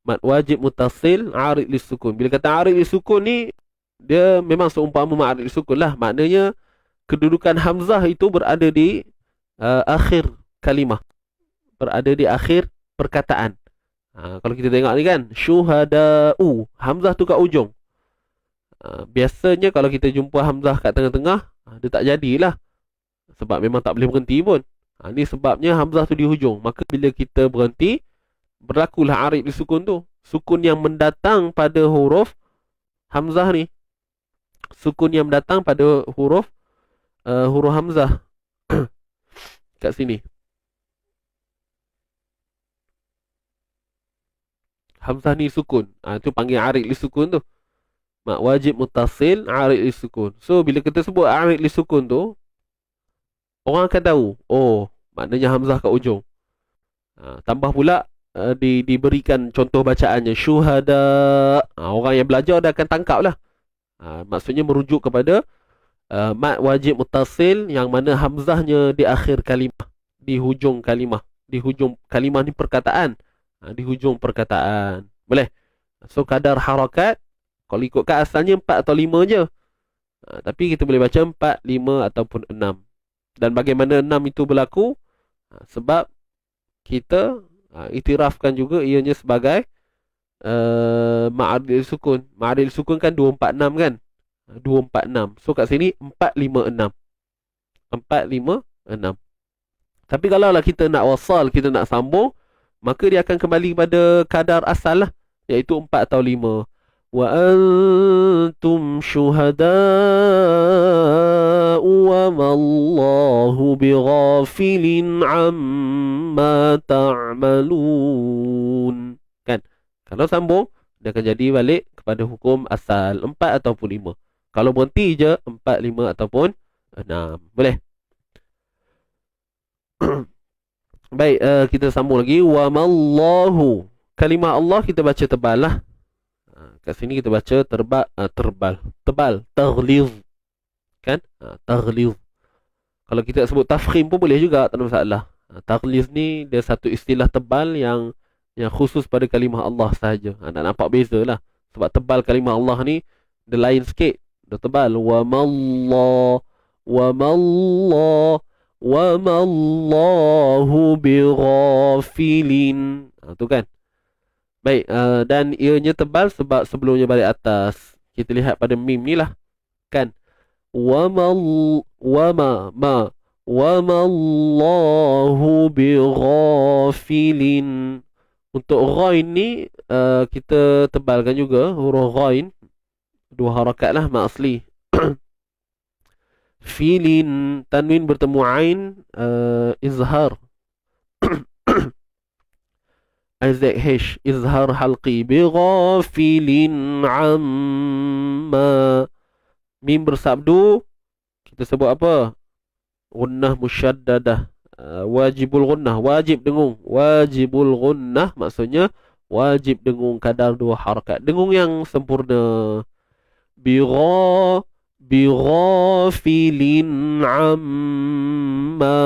Mad wajib muttasil arid lis-sukun. Bila kata arid lis-sukun ni, dia memang seumpama ma'arid lis-sukun lah. Maknanya kedudukan hamzah itu berada di akhir kalimah. Berada di akhir perkataan. Kalau kita tengok ni kan, syuhada'u, hamzah tu kat ujung. Biasanya kalau kita jumpa hamzah kat tengah-tengah, dia tak jadilah. Sebab memang tak boleh berhenti pun. Ni sebabnya hamzah tu di hujung. Maka bila kita berhenti, berlakulah arid lis-sukun tu. Sukun yang mendatang pada huruf hamzah ni. Sukun yang datang pada huruf hamzah kat sini. Hamzah ni sukun. Itu panggil arid li sukun tu. Mak wajib muttasil arid li sukun. So bila kita sebut arid li sukun tu, orang akan tahu, oh, maknanya hamzah kat ujung. Tambah pula diberikan contoh bacaannya, syuhada. Orang yang belajar dah akan tangkap lah. Maksudnya merujuk kepada mat wajib muttasil yang mana hamzahnya di akhir kalimah, di hujung kalimah. Di hujung kalimah ni perkataan. Di hujung perkataan. Boleh? So kadar harakat, kalau ikutkan asalnya 4 atau 5 je. Tapi kita boleh baca 4, 5 ataupun 6. Dan bagaimana 6 itu berlaku? Sebab kita iktirafkan juga ianya sebagai ma'adil sukun. Ma'adil sukun kan 246 kan? 246. So kat sini 456. 456. Tapi kalau lah kita nak wasal, kita nak sambung, maka dia akan kembali pada kadar asal lah, iaitu 4 atau 5. Wa antum syuhada'u wa mallahu bighafilin amma ta'malun. Kan? Kalau sambung, dia akan jadi balik kepada hukum asal 4 ataupun 5. Kalau berhenti je 4, 5 ataupun 6. Boleh? Baik, kita sambung lagi. Wa mallahu. Kalimah Allah kita baca tebal lah. Kat sini kita baca tebal. Taghliz. Kan? Taghliz. Kalau kita sebut tafkhim pun boleh juga, tak ada masalah. Taghliz ni dia satu istilah tebal yang khusus pada kalimah Allah sahaja. Nak nampak beza lah. Sebab tebal kalimah Allah ni dia lain sikit. Dia tebal. Wa mallahu. Wa mallahu bighafilin. Tu kan. Baik, dan ianya tebal sebab sebelumnya balik atas. Kita lihat pada mim ni lah. Kan. Wa mallahu bighafilin. Untuk ghain ni kita tebalkan juga huruf ghain. 2 harakat lah mak asli. Filin, tanwin bertemu ain, izhar. IZH, izhar halqi. Bighafilin amma. Mim bersabdu, kita sebut apa? Gunnah musyaddadah. Wajibul gunnah, wajib dengung. Wajibul gunnah maksudnya wajib dengung kadar 2 harakat. Dengung yang sempurna. Bigha bighafilin amma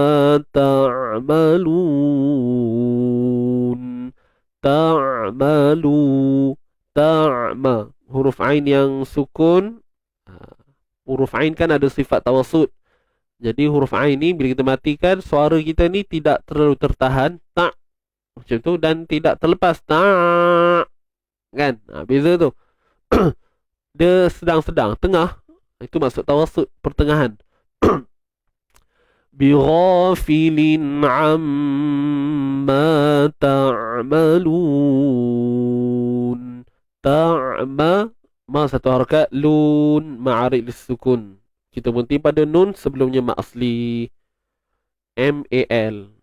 ta'malun. Ta'malu. Ta'ma. Huruf ain yang sukun. Huruf ain kan ada sifat tawassut. Jadi huruf ain ni bila kita matikan, suara kita ni tidak terlalu tertahan, tak macam tu, dan tidak terlepas, tak kan. Beza tu. Dia sedang-sedang, tengah. Itu maksud tawassut, pertengahan. Bighafilin amma ta'malun. Ta'ma, ma satu harakat, lun ma'arid lis-sukun. Kita berhenti pada nun sebelumnya mat asli. MAL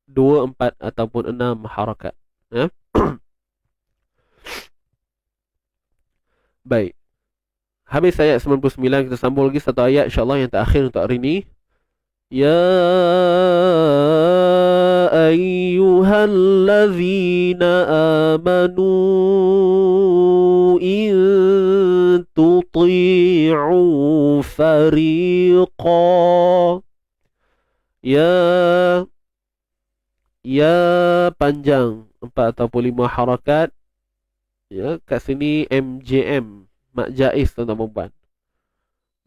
2, 4 ataupun 6 harakat. Baik. Habis ayat 99, kita sambung lagi satu ayat insya-Allah yang terakhir untuk hari ini. Ya ayyuhallazina amanu in tuti'u fariqa. Ya panjang 4 ataupun 5 harakat. Ya, kat sini MJM, mat jaiz tuan-tuan dan puan.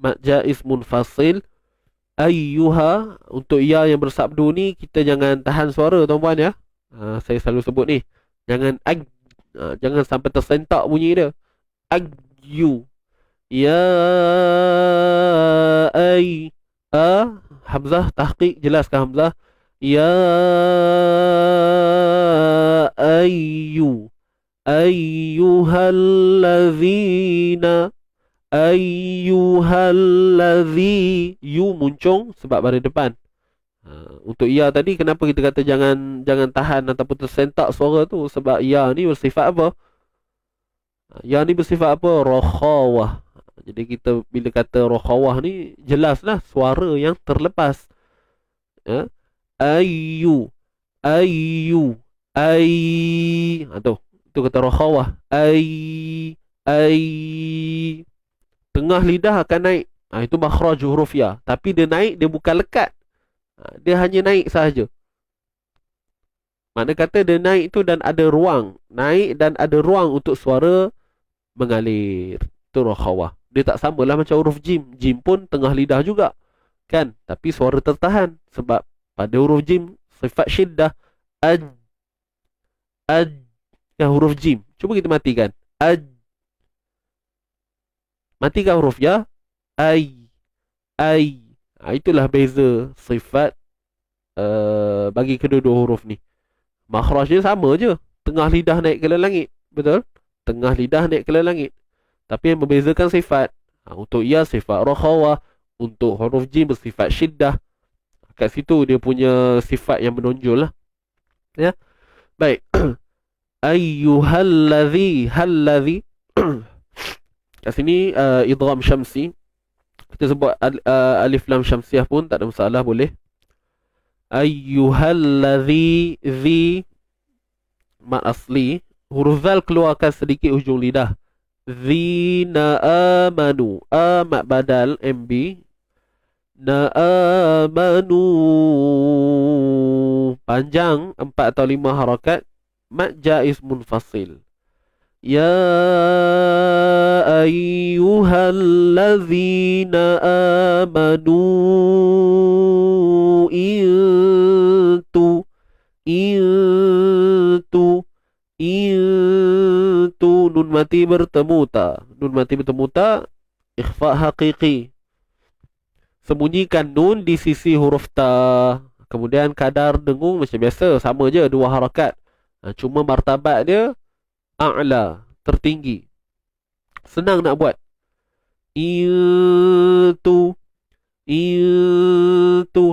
Mat jaiz munfasil. Ayyuha, untuk ya yang bersabdu ni kita jangan tahan suara tuan-puan ya. Saya selalu sebut ni, jangan jangan sampai tersentak bunyi dia. Ayyu. Ya hamzah tahqiq, jelaskan hamzah. Ya ayyu ayyuhallazina. Ayyuhallazi, yu muncung sebab baris depan. Untuk ya tadi kenapa kita kata jangan tahan ataupun tersentak suara tu, sebab ya ni bersifat apa? Ya ni bersifat apa? Rakhawah. Jadi kita bila kata rakhawah ni jelaslah suara yang terlepas. Ayyu tu kata rakhawah. Tengah lidah akan naik. Itu makhraj huruf ya. Tapi dia naik, dia bukan lekat. Dia hanya naik sahaja. Makna kata dia naik tu dan ada ruang. Naik dan ada ruang untuk suara mengalir. Itu rakhawah. Dia tak samalah macam huruf jim. Jim pun tengah lidah juga. Kan? Tapi suara tertahan. Sebab pada huruf jim, sifat syiddah. Kan huruf jim. Cuba kita matikan. Matikan huruf ya. Itulah beza sifat bagi kedua-dua huruf ni. Makhraj dia sama je. Tengah lidah naik ke langit. Betul? Tengah lidah naik ke langit. Tapi yang membezakan sifat. Untuk ya sifat rakhawah. Untuk huruf jim bersifat syiddah. Kat situ dia punya sifat yang menonjol lah. Ya. Baik. Ayyuhallazi. Hallazi. Kat sini idgham syamsi. Kita sebut alif lam syamsiah pun tak ada masalah, boleh. Ayyuhallazi, zi mat asli. Huruf zal keluarkan sedikit hujung lidah. Zina amanu. Mat badal MB. Na amanu. Panjang 4 atau 5 harakat. Mat jaiz munfasil. Ya ayyuhallazina amanu intu nun mati bertemu ta. Nun mati bertemu ta ikhfa haqiqi. Sembunyikan nun di sisi huruf ta. Kemudian kadar dengung macam biasa, sama je 2 harakat. Cuma martabat dia a'la, tertinggi. Senang nak buat. Itu.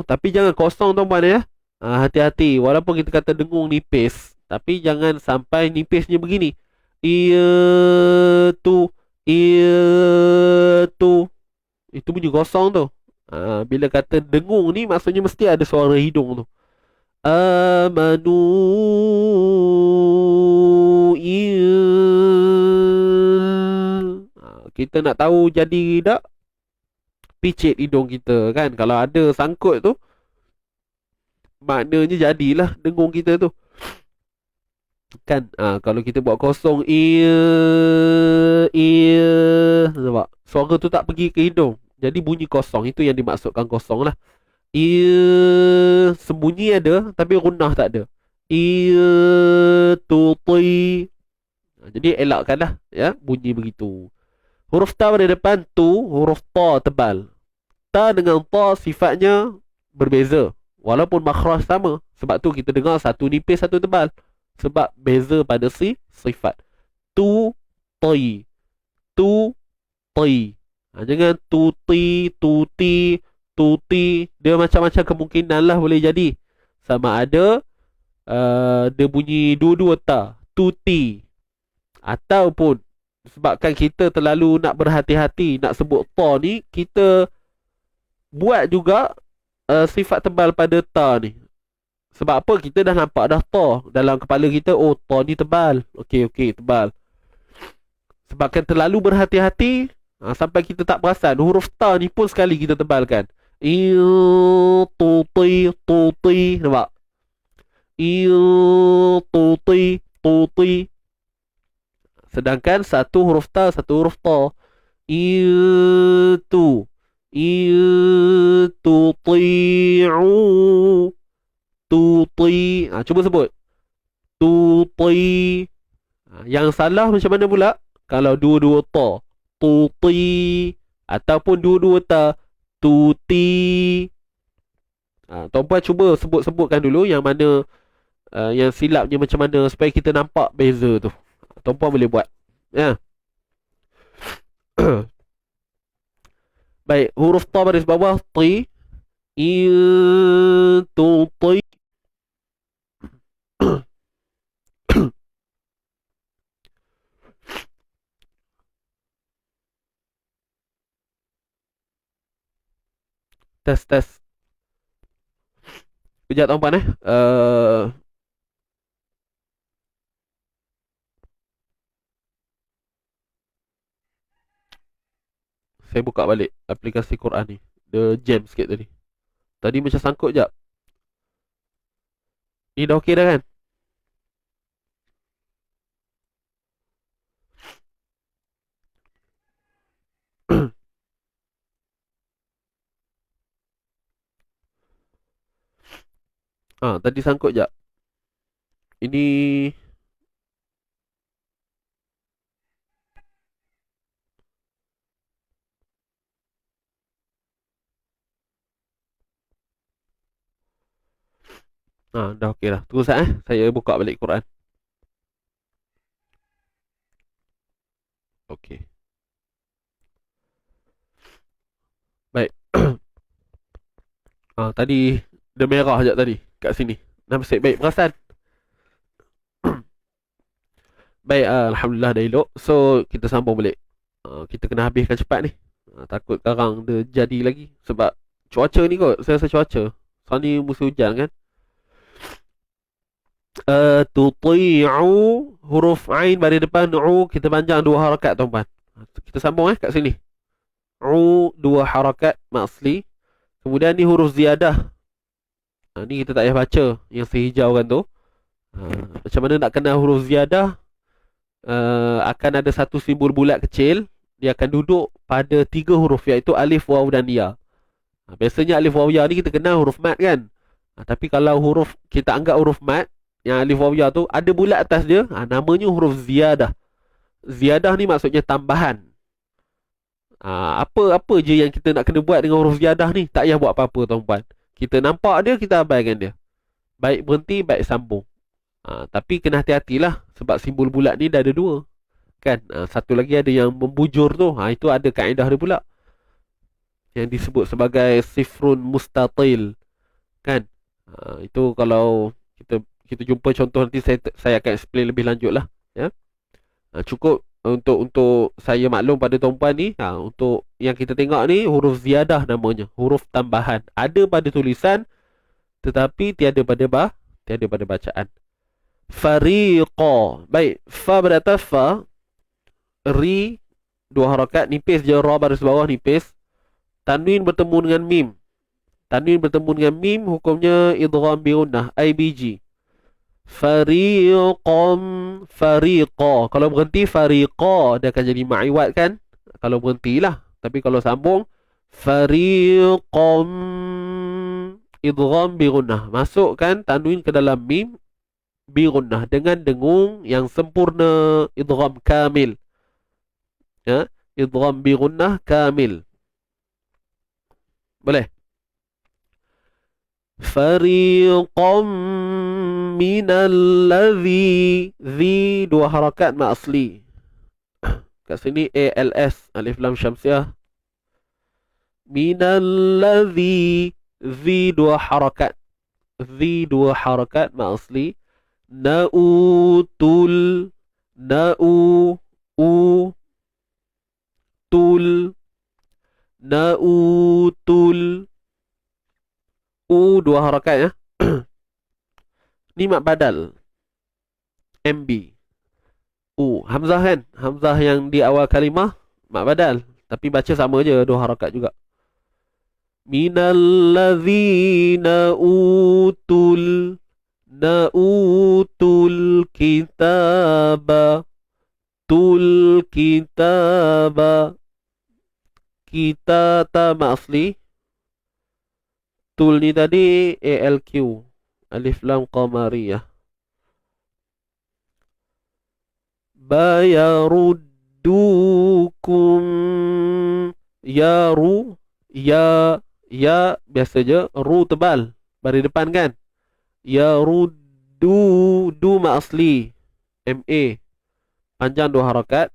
Tapi jangan kosong tuan-tuan ya. Hati-hati. Walaupun kita kata dengung nipis, tapi jangan sampai nipisnya begini. Itu. Itu bunyi kosong tu. Bila kata dengung ni maksudnya mesti ada suara hidung tu. Amanu kita nak tahu jadi tak, picit hidung kita kan. Kalau ada sangkut tu, maknanya jadilah dengung kita tu kan. Kalau kita buat kosong nampak suara tu tak pergi ke hidung, jadi bunyi kosong. Itu yang dimaksudkan kosong lah. Sembunyi ada tapi gunnah tak ada. Tuti. Jadi elakkanlah ya bunyi begitu. Huruf ta pada depan tu, huruf ta tebal. Ta dengan ta sifatnya berbeza walaupun makhraj sama. Sebab tu kita dengar satu nipis satu tebal, sebab beza pada sifat. Tu ti, tu ti. Jangan tuti, tuti, tuti. Dia macam-macam kemungkinan lah boleh jadi. Sama ada dia bunyi dua-dua ta, tuti, ataupun sebabkan kita terlalu nak berhati-hati nak sebut ta ni, kita buat juga sifat tebal pada ta ni. Sebab apa? Kita dah nampak dah ta dalam kepala kita. Oh, ta ni tebal. Okey, tebal. Sebabkan terlalu berhati-hati sampai kita tak perasan. Huruf ta ni pun sekali kita tebalkan. Tuti. Nampak? Tuti. Sedangkan satu huruf ta, satu huruf ta. Tuti'u. Tuti. Cuba sebut. Tuti. Yang salah macam mana pula? Kalau dua-dua ta, tuti, ataupun dua-dua ta, tuti. Tuan-puan cuba sebut-sebutkan dulu yang mana yang silapnya macam mana, supaya kita nampak beza tu. Tuan-puan boleh buat. Ya. Baik, huruf ta baris bawah ti. Tuti. Tes. Kejap tuan-puan saya buka balik aplikasi Quran ni. Dia jam sikit tadi. Tadi macam sangkut jap. Ni dah okey dah kan? Tadi sangkut jap. Ini dah okey dah. Tunggu sekejap saya buka balik Quran. Okey. Baik. Tadi dia merah sekejap tadi kat sini. Nampak baik perasan. Baik, alhamdulillah dah elok. So kita sambung balik. Kita kena habiskan cepat ni. Takut karang dia jadi lagi. Sebab cuaca ni kot. Saya rasa cuaca. Sekarang ni musim hujan kan. Tuti'u. Huruf Ain bari depan U. Kita panjang 2 harakat tuan-tuan. Kita sambung kat sini. U 2 harakat maksli. Kemudian ni huruf ziyadah. Ni kita tak payah baca. Yang sehijau kan tu. Macam mana nak kenal huruf ziyadah? Akan ada satu simbol bulat kecil. Dia akan duduk pada 3 huruf, iaitu alif, waw dan ya. Biasanya alif, waw, ya ni kita kenal huruf mat kan. Tapi kalau huruf kita anggap huruf mat, yang alif, waw, ya tu ada bulat atas dia, namanya huruf ziyadah. Ziyadah ni maksudnya tambahan. Apa je yang kita nak kena buat dengan huruf ziyadah ni? Tak payah buat apa-apa tuan-puan. Kita nampak dia, kita abaikan dia. Baik berhenti, baik sambung. Tapi kena hati-hatilah. Sebab simbol bulat ni dah ada 2 kan. Satu lagi ada yang membujur tu. Itu ada kaedah dia pula, yang disebut sebagai sifrun mustatil kan. Itu kalau kita jumpa contoh nanti, saya akan explain lebih lanjut lah ya. Cukup untuk saya maklum pada tuan-puan ni, untuk yang kita tengok ni huruf ziyadah namanya, huruf tambahan. Ada pada tulisan tetapi tiada pada bacaan. Fariqa. Baik, fa beratas fa, ri dua harakat, nipis je ra baris bawah nipis. Tanwin bertemu dengan mim. Tanwin bertemu dengan mim, hukumnya idgham bi gunnah, IBG. Fariqam, fariqa. Kalau berhenti fariqa, dia akan jadi ma'iwat kan? Kalau berhentilah. Tapi kalau sambung, fariqam, idgham bi gunnah. Masukkan tanwin ke dalam mim bi gunnah dengan dengung yang sempurna, idgham kamil. Ya, idgham bi gunnah kamil. Boleh? Fariqam minal ladzi, zi dua harakat ma asli. Kat sini ALS, alif lam syamsiah. Minal ladzi, zi dua harakat. Zi dua harakat ma asli. Na'utul, na'u, u, tul, na'utul. U dua harakat ya. Ni mak badal. MB. U. Hamzah kan? Hamzah yang di awal kalimah mak badal. Tapi baca sama je, dua harakat juga. Minal ladzina utul, na'utul kitaba, tul kitaba. Kita ta mak asli. Tul ni tadi ALQ, alif lam qamariyah. Bayaruddukum, ya ru, ya biasa je, ru tebal baris depan kan. Ya ruddu, du mak asli, MA panjang dua harakat.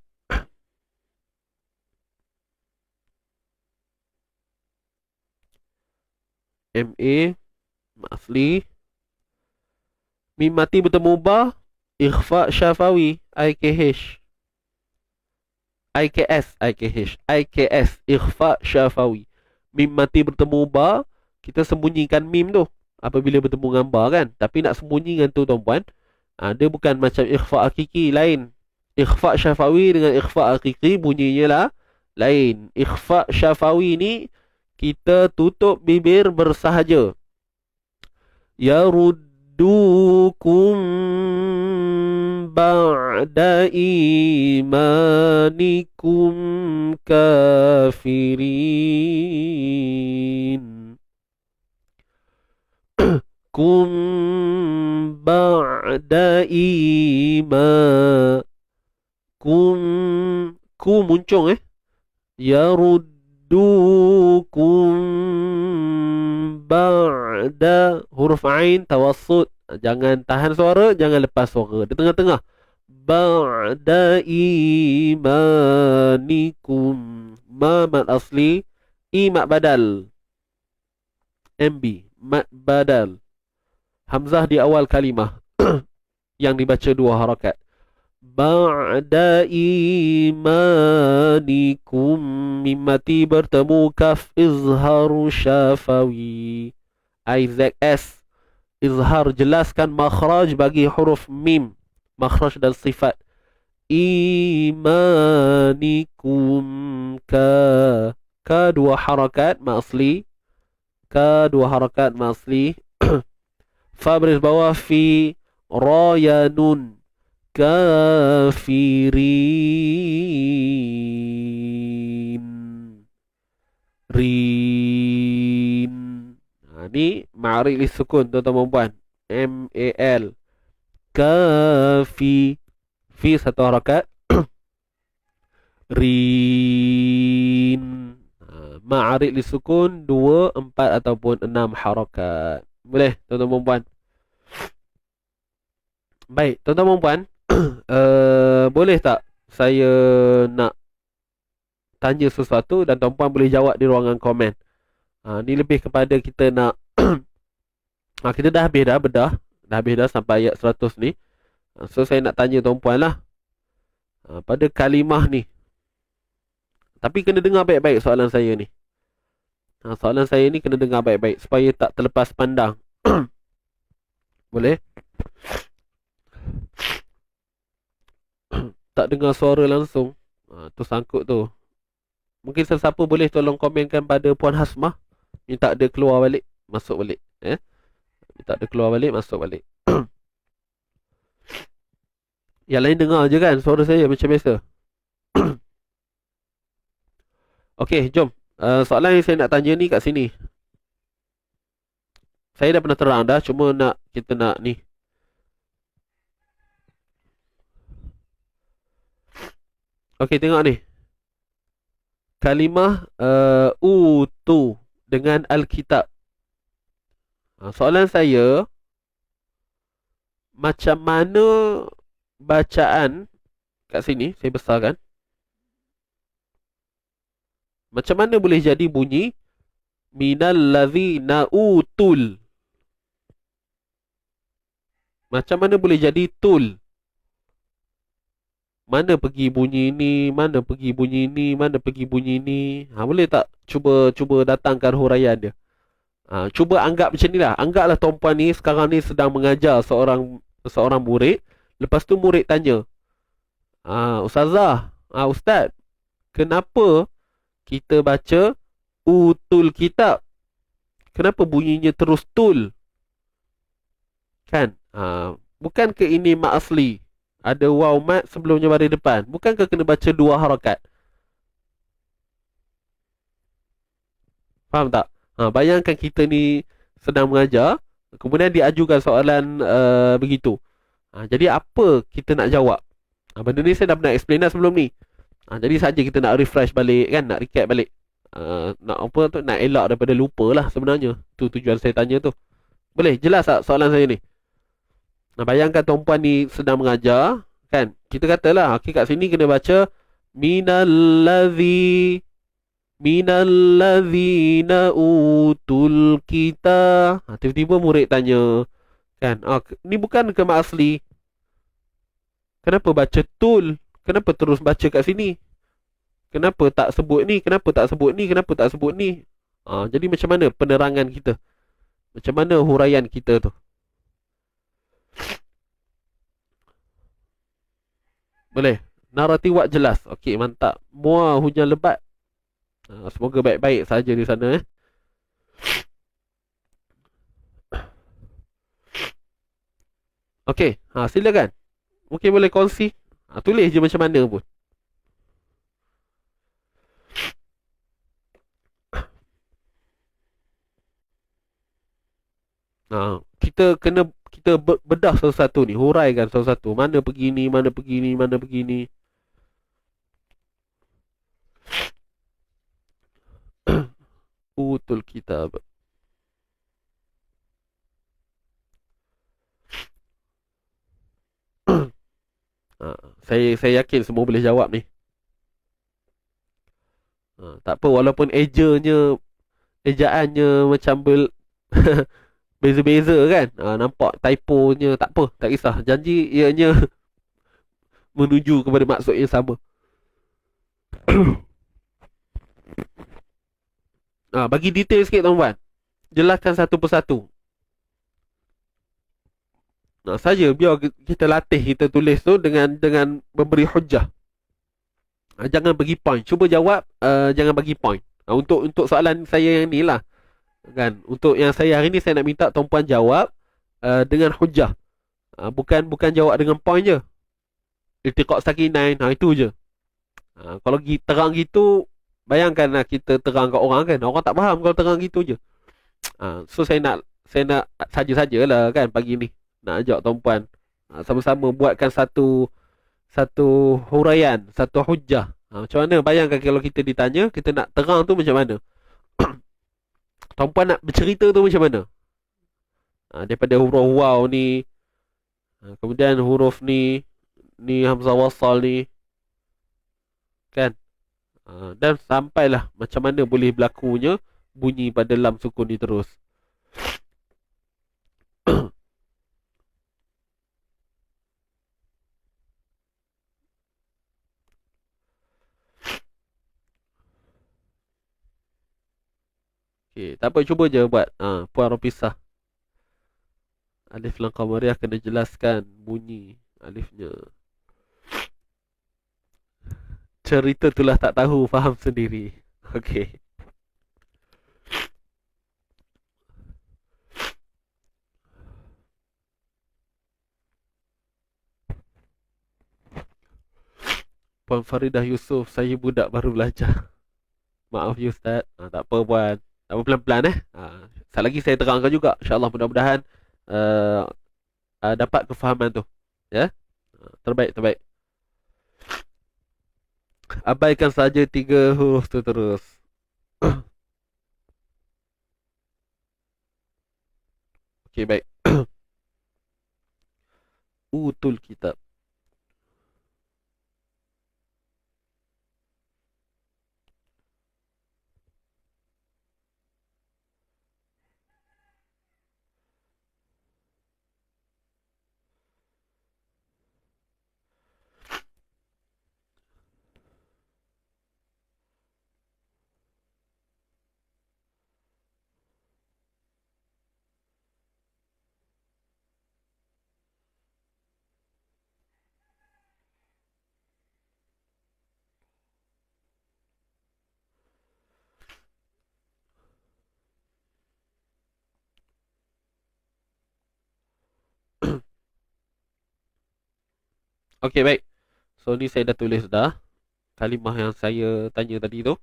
MA asli. Mim mati bertemu ba, ikhfa syafawi, IKH, IKS, ikhfa syafawi. Mim mati bertemu ba, kita sembunyikan mim tu apabila bertemu dengan ba kan. Tapi nak sembunyikan tu tuan-puan, dia bukan macam ikhfa hakiki, lain. Ikhfa syafawi dengan ikhfa hakiki bunyinya lah lain. Ikhfa syafawi ni kita tutup bibir bersahaja. Yaruddukum ba'da imanikum kafirin. Kum ba'da kum muncung Yaruddukum ba'da, huruf ain tawassut. Jangan tahan suara, jangan lepas suara, di tengah-tengah. Ba'da imanikum. Ma mad asli, i mak badal, MB mad badal. Hamzah di awal kalimah yang dibaca dua harakat. Ba'da imanikum, mimati bertemu kaf, izharu syafawi, IZS, izhar jelaskan makhraj bagi huruf mim, makhraj dan sifat. Imanikum, ka dua harakat ma asli, ka dua harakat ma asli. Fa baris bawah fi, ra ya nun, kafirin, rin. Ni ma'ari li sukun tuan-tuan puan, MAL, kafi, fi satu harakat. Rin, ma'ari li sukun 2, 4 ataupun 6 harakat. Boleh tuan-tuan puan? Baik tuan-tuan puan, boleh tak saya nak tanya sesuatu dan tuan-puan boleh jawab di ruangan komen. Ni lebih kepada kita nak kita dah habis dah sampai ayat 100 ni. So saya nak tanya tuan-puan lah. pada kalimah ni. Tapi kena dengar baik-baik soalan saya ni. Soalan saya ni kena dengar baik-baik supaya tak terlepas pandang. Boleh? Tak dengar suara langsung. Tu sangkut tu. Mungkin sesiapa boleh tolong komenkan pada Puan Hasmah. Minta dia keluar balik, masuk balik. Minta dia keluar balik, masuk balik. Yang lain dengar je kan suara saya macam biasa. Okey, jom. Soalan yang saya nak tanya ni kat sini. Saya dah pernah terang dah, cuma kita nak ni. Okey, tengok ni. Kalimah utu dengan Alkitab. Soalan saya, macam mana bacaan kat sini, saya besarkan. Macam mana boleh jadi bunyi minal ladzina utul? Macam mana boleh jadi tul? Mana pergi bunyi ni, mana pergi bunyi ni, mana pergi bunyi ni? Boleh tak cuba datangkan huraian dia? Cuba anggap macam ni lah. Anggaplah tuan-puan ni sekarang ni sedang mengajar seorang murid. Lepas tu murid tanya, Ustazah, Ustaz, kenapa kita baca utul kitab? Kenapa bunyinya terus tul? Kan? Bukankah ini mat asli? Ada waw mat sebelumnya baris depan. Bukankah kena baca 2 harakat? Faham tak? Bayangkan kita ni sedang mengajar, kemudian diajukan soalan begitu. Jadi apa kita nak jawab? Benda ni saya dah pernah explain dah sebelum ni. Jadi saja kita nak refresh balik kan, nak recap balik. Nak apa tu, nak elak daripada lupa lah sebenarnya. Tu tujuan saya tanya tu. Boleh jelas tak soalan saya ni? Bayangkan tuan-puan ni sedang mengajar kan. Kita katalah kat sini kena baca minalladzina utul kita. Tiba-tiba murid tanya kan, ni bukan ke mat asli? Kenapa baca tul? Kenapa terus baca kat sini? Kenapa tak sebut ni? Kenapa tak sebut ni? Kenapa tak sebut ni? Jadi macam mana penerangan kita? Macam mana huraian kita tu? Boleh? Narasi wak jelas. Okey, mantap. Muar hujan lebat. Semoga baik-baik saja di sana. Okey, silakan. Mungkin boleh kongsi. Tulis je macam mana pun. Kita bedah satu-satu ni, huraikan satu-satu. Mana pergi ni, mana pergi ni, mana pergi ni. Utul kitab. Saya yakin semua boleh jawab ni. Tak apa, walaupun ejaannya macam beza-beza kan. Nampak typonya, tak apa, tak kisah. Janji ianya menuju kepada maksud yang sama. Bagi detail sikit tuan-tuan. Jelaskan satu persatu. Saja biar kita latih, kita tulis tu dengan memberi hujah. Jangan bagi point. Cuba jawab, jangan bagi point. Untuk soalan saya yang ni lah. Kan? Untuk yang saya hari ni, saya nak minta tuan-puan jawab dengan hujah. Bukan jawab dengan point je. Iltiqat sakinain, itu je. Kalau terang gitu, bayangkanlah kita terang kat orang kan. Orang tak faham kalau terang gitu je. So saya nak saja-sajalah kan pagi ni. Nak ajak tuan-puan sama-sama buatkan satu huraian, satu hujah. Macam mana? Bayangkan kalau kita ditanya, kita nak terang tu macam mana? Tuan-puan nak bercerita tu macam mana? Daripada huruf waw ni, kemudian huruf ni hamzah wasal ni, kan? Dan sampailah macam mana boleh berlakunya bunyi pada lam sukun ni terus. Okey, tak apa, cuba je buat. Puan Ropisah. Alif Lam Qamariyah kena jelaskan bunyi alifnya. Cerita itulah tak tahu, faham sendiri. Okey. Puan Faridah Yusof, saya budak baru belajar. Maaf ya Ustaz. Tak apa Puan. Tak apa, pelan-pelan Sekali lagi saya terangkan juga. InsyaAllah mudah-mudahan uh, dapat kefahaman tu. Ya. Terbaik, terbaik. Abaikan saja 3 huruf tu terus. Okey, baik. Utul kitab. Okey, baik. So ni saya dah tulis dah kalimah yang saya tanya tadi tu.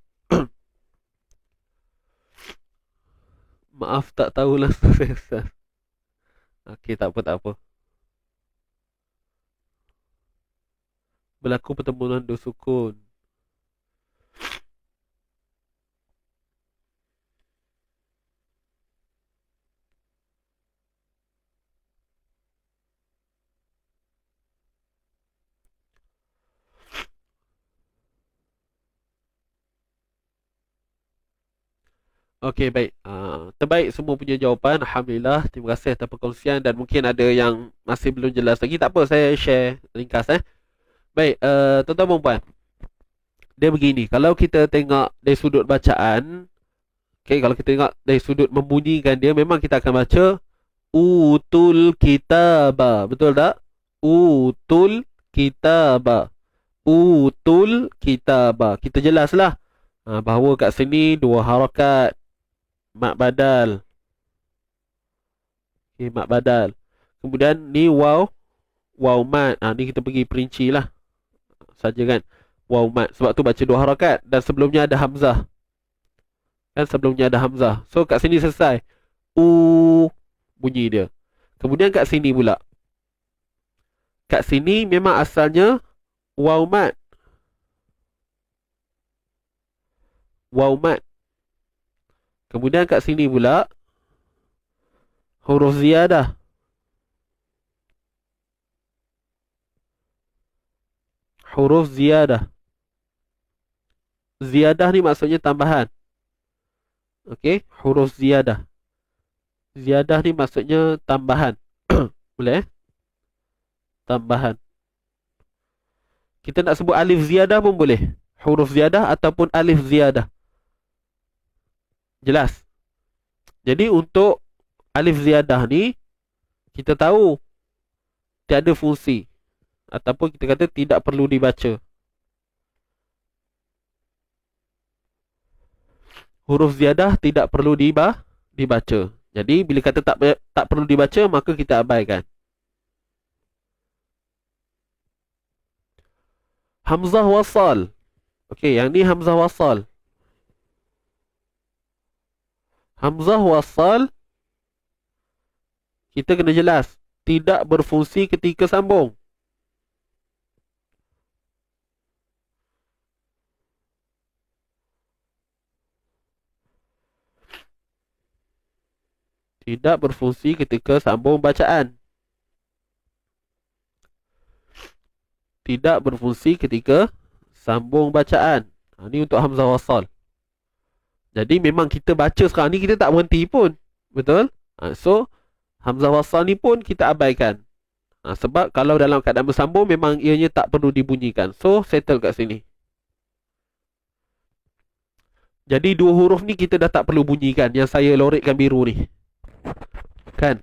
Maaf tak tahu langsung saya Ustaz. Okey, tak apa, tak apa. Berlaku pertemuan dua sukun. Okey, baik. Terbaik semua punya jawapan. Alhamdulillah. Terima kasih atas perkongsian. Dan mungkin ada yang masih belum jelas lagi. Tak apa, saya share ringkas. Baik, tuan-tuan dan puan. Dia begini. Kalau kita tengok dari sudut bacaan. Okay, kalau kita tengok dari sudut membunyikan dia, memang kita akan baca Utul kitaba. Betul tak? Utul kitaba. Utul kitaba. Kita jelaslah bahawa kat sini dua harakat. Mak badal. Okay, mak badal. Kemudian ni waw. Waw mat. Ni kita pergi perinci lah. Saja kan. Waw mat. Sebab tu baca dua harakat. Dan sebelumnya ada hamzah. Kan sebelumnya ada hamzah. So kat sini selesai. Bunyi dia. Kemudian kat sini pula. Kat sini memang asalnya waw mat. Waw mat. Kemudian kat sini pula huruf ziyadah. Huruf ziyadah. Ziyadah ni maksudnya tambahan. Okey, huruf ziyadah. Ziyadah ni maksudnya tambahan. Boleh tambahan. Kita nak sebut alif ziyadah pun boleh. Huruf ziyadah ataupun alif ziyadah. Jelas. Jadi untuk alif ziyadah ni, kita tahu tiada fungsi. Ataupun kita kata tidak perlu dibaca. Huruf ziyadah tidak perlu dibaca. Jadi bila kata tak perlu dibaca, maka kita abaikan. Hamzah wasal. Okey, yang ni hamzah wasal. Hamzah wasal, kita kena jelas. Tidak berfungsi ketika sambung. Tidak berfungsi ketika sambung bacaan. Tidak berfungsi ketika sambung bacaan. Ini untuk hamzah wasal. Jadi memang kita baca sekarang ni, kita tak berhenti pun. Betul? So, hamzah wasal ni pun kita abaikan. Sebab kalau dalam keadaan bersambung, memang ianya tak perlu dibunyikan. So, settle kat sini. Jadi dua huruf ni kita dah tak perlu bunyikan. Yang saya lorekkan biru ni, kan?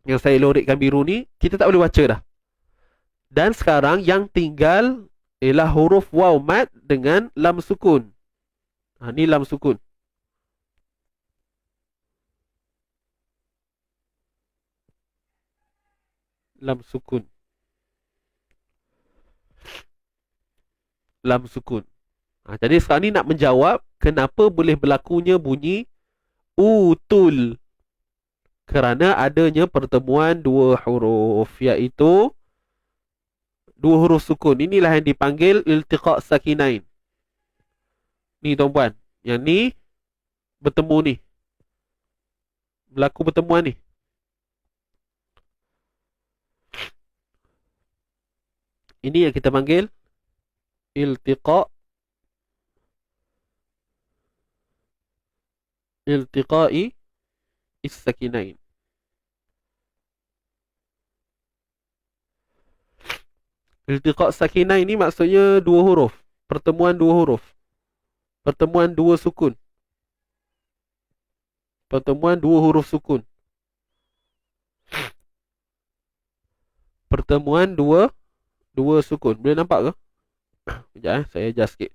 Yang saya lorekkan biru ni, kita tak boleh baca dah. Dan sekarang yang tinggal ialah huruf waw mad dengan lam sukun. Ni lam sukun. Lam sukun. Lam sukun. Jadi sekarang ni nak menjawab kenapa boleh berlakunya bunyi utul. Kerana adanya pertemuan dua huruf, iaitu dua huruf sukun. Inilah yang dipanggil iltiqa' sakinain. Ni tuan-puan, yang ni bertemu ni, berlaku pertemuan ni. Ini yang kita panggil iltiqa'i is-sakinain. Iltiqa' sakinain ni maksudnya dua huruf, pertemuan dua huruf, pertemuan dua sukun, pertemuan dua huruf sukun, pertemuan dua sukun. Boleh nampak ke? Sekejap saya adjust sikit.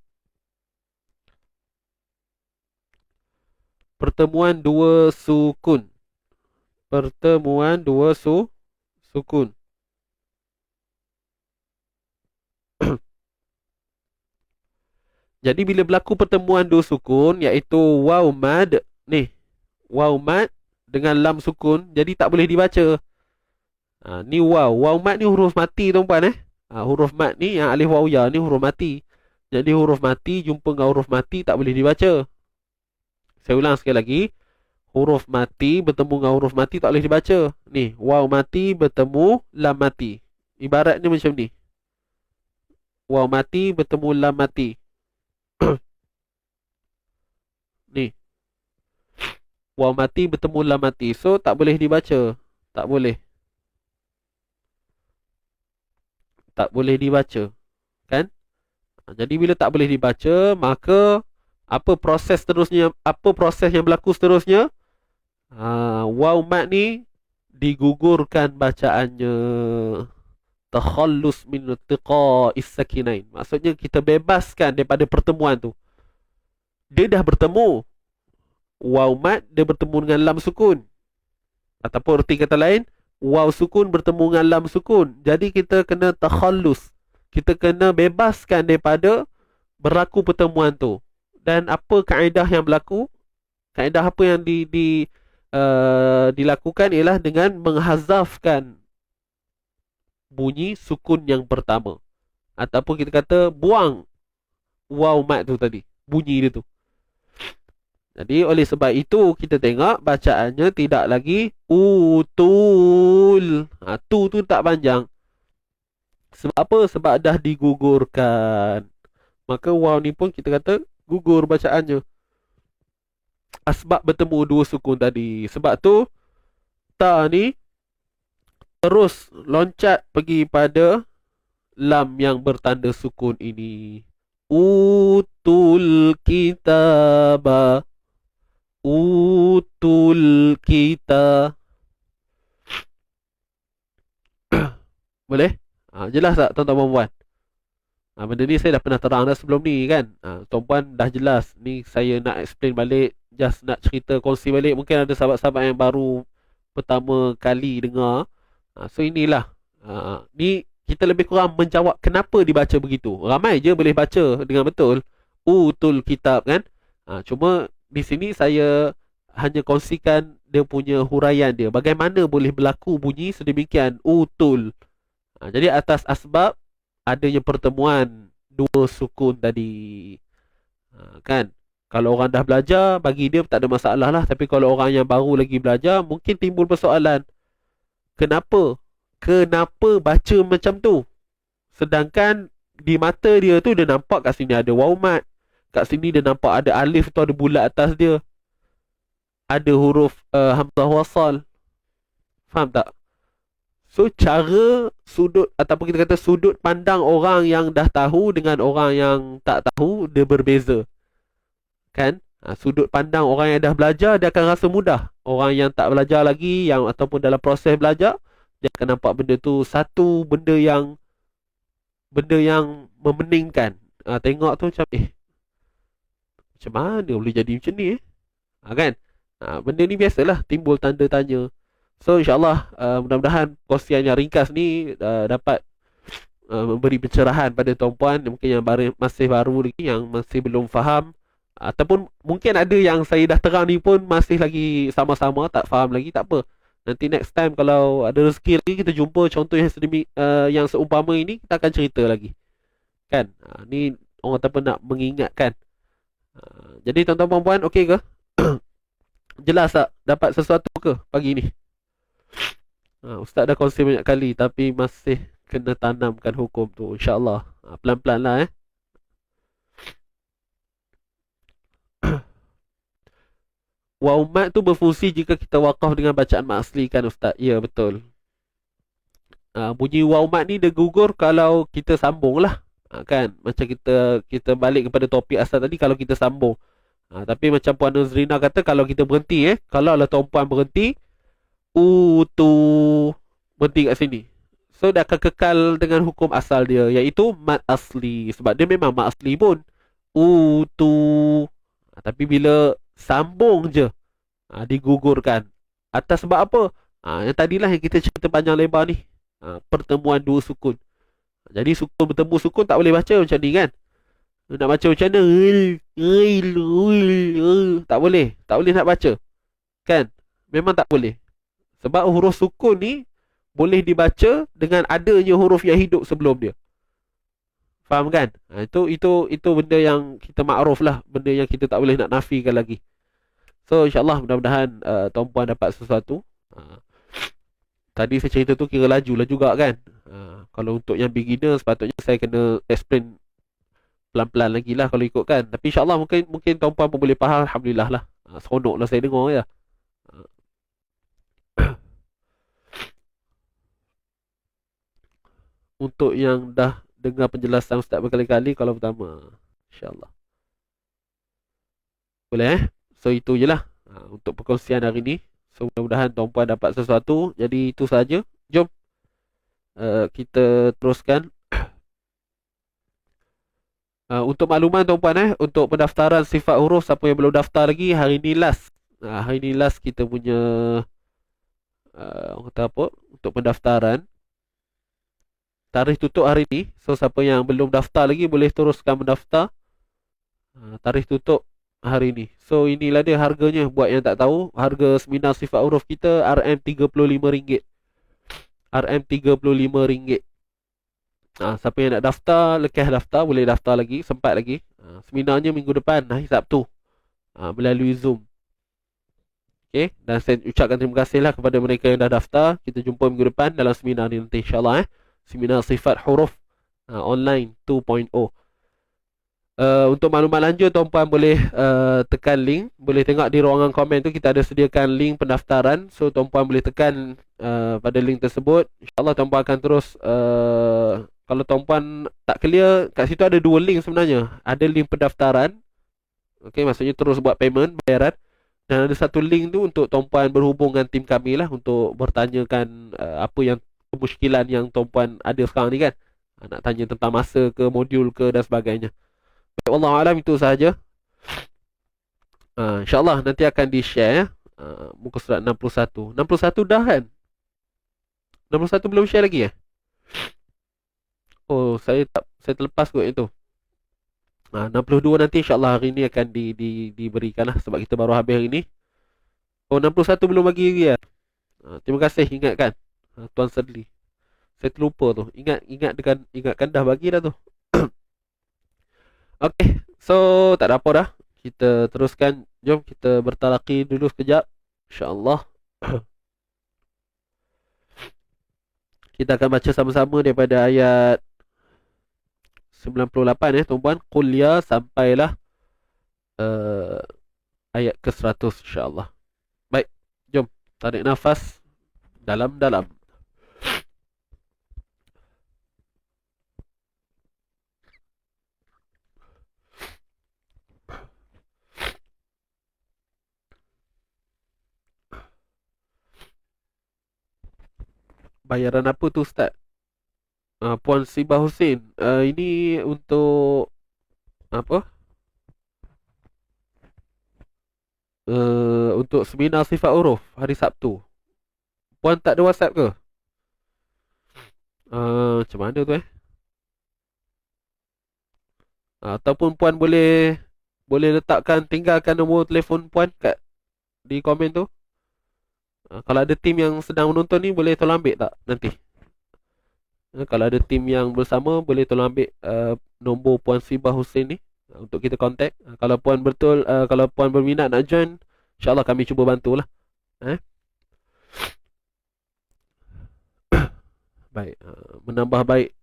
Pertemuan dua sukun. Pertemuan dua sukun. Jadi bila berlaku pertemuan dua sukun, iaitu waw mad ni, waw mad dengan lam sukun, jadi tak boleh dibaca. Ni waw mad ni huruf mati tuan-puan. Huruf mad ni yang alif waw ya ni huruf mati. Jadi huruf mati jumpa dengan huruf mati tak boleh dibaca. Saya ulang sekali lagi. Huruf mati bertemu dengan huruf mati tak boleh dibaca. Ni, waw mati bertemu lam mati. Ibaratnya macam ni. Waw mati bertemu lam mati. Ni. Waw mati bertemu lam mati. So, tak boleh dibaca. Tak boleh. Tak boleh dibaca. Kan? Jadi, bila tak boleh dibaca, maka apa proses seterusnya? Apa proses yang berlaku seterusnya? Waw mad ni digugurkan bacaannya. Takhallus min iltiqa'is sakinain. Maksudnya kita bebaskan daripada pertemuan tu. Dia dah bertemu. Waw mad dia bertemu dengan lam sukun. Ataupun erti kata lain, waw sukun bertemu dengan lam sukun. Jadi kita kena takhallus. Kita kena bebaskan daripada berlaku pertemuan tu. Dan apa kaedah yang berlaku? Kaedah apa yang dilakukan ialah dengan menghazafkan bunyi sukun yang pertama. Ataupun kita kata buang waw mad tu tadi, bunyi dia tu. Jadi oleh sebab itu kita tengok bacaannya tidak lagi utul. Tu tak panjang. Sebab apa? Sebab dah digugurkan. Maka waw ni pun kita kata gugur bacaannya. Asbab bertemu dua sukun tadi. Sebab tu ta ni terus loncat pergi pada lam yang bertanda sukun ini. Utul kitaba. Utul kita. Boleh? Jelas tak tuan-tuan puan-puan? Benda ni saya dah pernah terang dah sebelum ni kan. Tuan-puan dah jelas. Ni saya nak explain balik. Just nak cerita, kongsi balik. Mungkin ada sahabat-sahabat yang baru pertama kali dengar. So inilah. Ni kita lebih kurang menjawab kenapa dibaca begitu. Ramai je boleh baca dengan betul. Utul kitab kan. Cuma di sini saya hanya kongsikan dia punya huraian dia. Bagaimana boleh berlaku bunyi sedemikian utul. Jadi atas asbab adanya pertemuan dua sukun tadi. Kan? Kalau orang dah belajar, bagi dia tak ada masalah lah. Tapi kalau orang yang baru lagi belajar, mungkin timbul persoalan. Kenapa? Kenapa baca macam tu? Sedangkan di mata dia tu dia nampak kat sini ada waw mad. Kat sini dia nampak ada alif tu ada bulat atas dia. Ada huruf hamzah wasal. Faham tak? So cara sudut ataupun kita kata sudut pandang orang yang dah tahu dengan orang yang tak tahu dia berbeza. Kan? Sudut pandang orang yang dah belajar, dia akan rasa mudah. Orang yang tak belajar lagi, yang ataupun dalam proses belajar, dia akan nampak benda tu satu benda yang memeningkan. Tengok tu macam macam mana boleh jadi macam ni kan? Benda ni biasalah timbul tanda tanya. So insyaAllah mudah-mudahan kongsian yang ringkas ni dapat memberi pencerahan pada tuan-puan mungkin yang masih baru lagi, yang masih belum faham, ataupun mungkin ada yang saya dah terang ni pun masih lagi sama-sama tak faham lagi. Tak apa, nanti next time kalau ada rezeki lagi kita jumpa contoh yang yang seumpama ini, kita akan cerita lagi kan. Ni orang tak nak mengingatkan. Jadi tuan-tuan puan-puan, okey ke? Jelas tak? Dapat sesuatu ke pagi ni? Ustaz dah kongsi banyak kali, tapi masih kena tanamkan hukum tu, insyaAllah. Pelan-pelan lah Wa umat tu berfungsi jika kita wakaf dengan bacaan mak asli kan Ustaz? Ya, betul. Bunyi wa umat ni dia gugur kalau kita sambung lah. Kan? Macam kita balik kepada topik asal tadi, kalau kita sambung. Tapi macam Puan Nuzrina kata, kalau kita berhenti kalau lah tuan-puan berhenti, tu berhenti kat sini, so dia akan kekal dengan hukum asal dia, iaitu mat asli. Sebab dia memang mat asli pun tu. Tapi bila sambung je, digugurkan. Atas sebab apa? Yang tadilah yang kita cerita panjang lebar ni, pertemuan dua sukun. Jadi sukun bertemu sukun tak boleh baca macam ni kan. Nak baca macam mana? Tak boleh nak baca kan. Memang tak boleh. Sebab huruf sukun ni boleh dibaca dengan adanya huruf yang hidup sebelum dia. Faham kan? Itu benda yang kita makruf lah, benda yang kita tak boleh nak nafikan lagi. So insyaAllah mudah-mudahan tuan-puan dapat sesuatu. Tadi saya cerita tu kira laju lah juga kan. Kalau untuk yang beginner, sepatutnya saya kena explain pelan-pelan lagi lah kalau ikutkan. Tapi insyaAllah mungkin tuan-puan pun boleh faham. Alhamdulillah lah. Seronok lah saya dengar ya. Untuk yang dah dengar penjelasan Ustaz berkali-kali, kalau pertama, insyaAllah boleh So itu je lah untuk perkongsian hari ni. So mudah-mudahan tuan-puan dapat sesuatu. Jadi itu saja. Jom kita teruskan. Untuk makluman tuan-puan untuk pendaftaran sifat huruf, siapa yang belum daftar lagi, hari ni last. Hari ni last kita punya kata apa, untuk pendaftaran. Tarikh tutup hari ni. So siapa yang belum daftar lagi boleh teruskan mendaftar. Tarikh tutup hari ni. So inilah dia harganya. Buat yang tak tahu, harga seminar sifat huruf kita RM35. RM35. Siapa yang nak daftar, lekas daftar, boleh daftar lagi, sempat lagi. Seminarnya minggu depan, hari Sabtu, melalui Zoom. Okay, dan saya ucapkan terima kasih lah kepada mereka yang dah daftar. Kita jumpa minggu depan dalam seminar ni nanti, insyaAllah. Seminar sifat huruf online 2.0. Untuk maklumat lanjut, tuan-puan boleh tekan link. Boleh tengok di ruangan komen tu, kita ada sediakan link pendaftaran. So tuan-puan boleh tekan pada link tersebut. InsyaAllah tuan-puan akan terus kalau tuan-puan tak clear, kat situ ada dua link sebenarnya. Ada link pendaftaran, okay, maksudnya terus buat payment, bayaran. Dan ada satu link tu untuk tuan-puan berhubung dengan tim kami lah, untuk bertanyakan apa yang kemusykilan yang tuan-puan ada sekarang ni kan. Nak tanya tentang masa ke, modul ke dan sebagainya. Wallahualam, itu sahaja. InsyaAllah nanti akan di-share muka surat 61. 61 dah kan? 61 belum share lagi Oh, saya terlepas kot itu. 62 nanti insyaAllah hari ni akan diberikan lah, sebab kita baru habis hari ni. Oh, 61 belum bagi ya. Terima kasih ingatkan Tuan Sedli. Saya terlupa tu. Ingatkan dah bagi dah tu. Okay, so tak ada apa dah. Kita teruskan. Jom kita bertalaki dulu sekejap, InsyaAllah. Kita akan baca sama-sama daripada ayat 98 tuan-puan. Qul ya sampailah ayat ke-100 insyaAllah. Baik, jom tarik nafas dalam-dalam. Bayaran apa tu Ustaz? Puan Sibah Hussein, ini untuk apa? Untuk seminar sifat huruf hari Sabtu. Puan tak ada WhatsApp ke? Macam mana tu Ataupun puan boleh letakkan, tinggalkan nombor telefon puan di komen tu. Kalau ada tim yang sedang menonton ni, boleh tolong ambil tak nanti? Kalau ada tim yang bersama, boleh tolong ambil nombor Puan Sibah Hussein ni untuk kita kontak. Kalau puan kalau puan berminat nak join, InsyaAllah kami cuba bantulah. Baik, menambah baik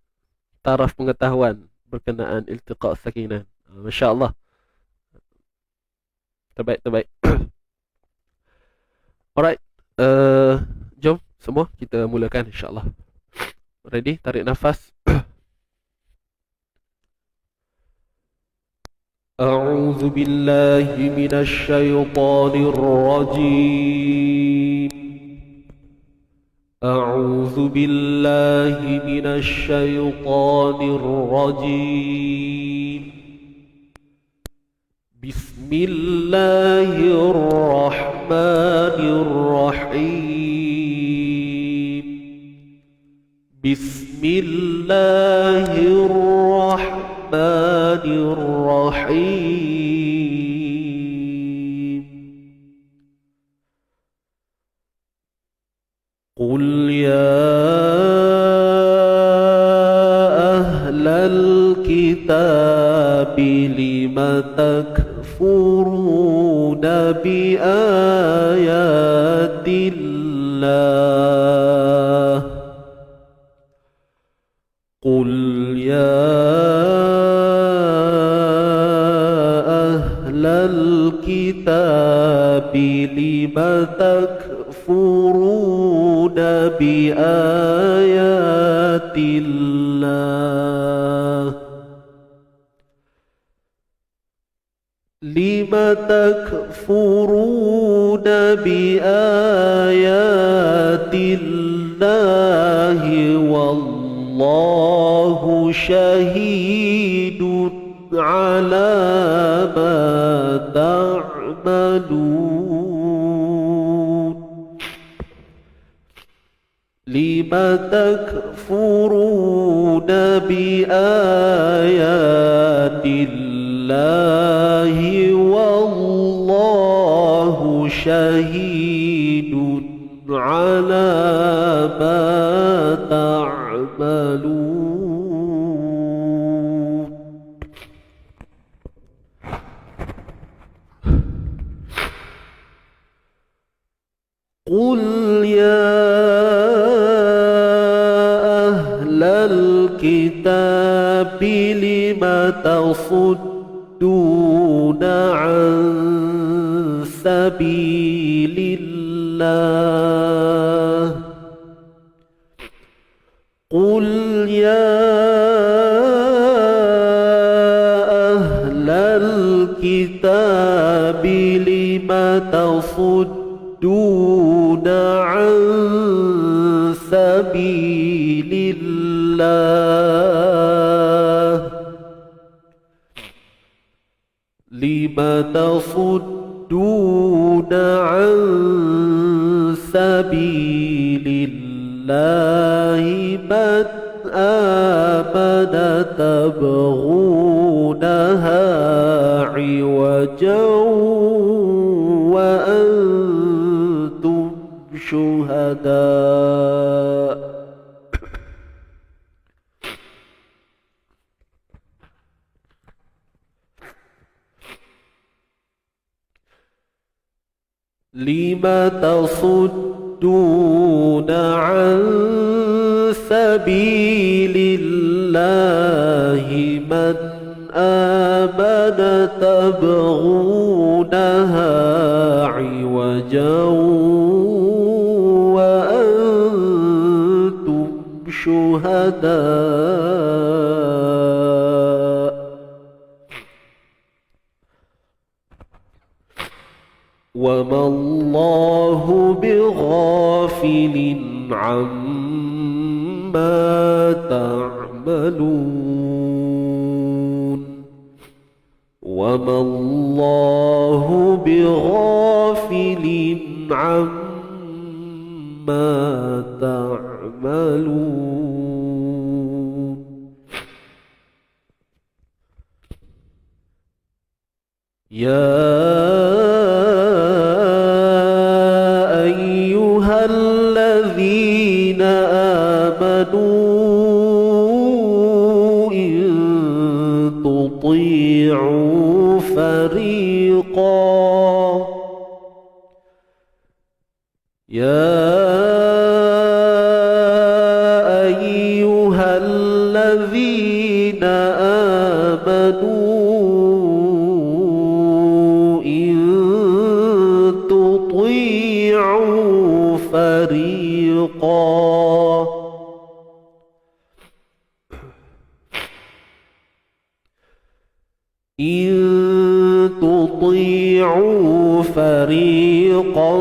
taraf pengetahuan berkenaan iltiqa' sakinah. Masya-Allah. Terbaik. Alright. Jom semua kita mulakan insya-Allah. Ready? Tarik nafas. A'udzu billahi minasy syaithanir rajim. A'udzu billahi minasy syaithanir rajim. Bismillahirrahmanirrahim. Bismillahirrahmanirrahim. Qul ya ahlal kitabi lima takfuruna bi ayatillah. Qul ya ahlal kitabi lima takfuruna bi ayatillah. Lima takfuruna bi ayatillahi wallahu syahidun ala ma ta'malun. Lima takfuruna bi ayatillahi wallahu syahidun ala ma ta'malun. Qul ya ahlal kitabi lima tasudduna an sabilillah. Qul ya ahlal kitabi lima tasudduna an sabilillah. Lima tasudduna an sabilillahi man amana tabghunaha iwajan wa antum syuhada. Lima tasudduna an sabilillahi man amana tabghunaha iwajan wa antum syuhada. وَمَا اللَّهُ بِغَافِلٍ عَمَّا ما تعملون وما الله بغافل عما تعملون يا أيها الذين آمنوا إن تطيعوا فريقا يا أيها الذين آمنوا إن تطيعوا فريقا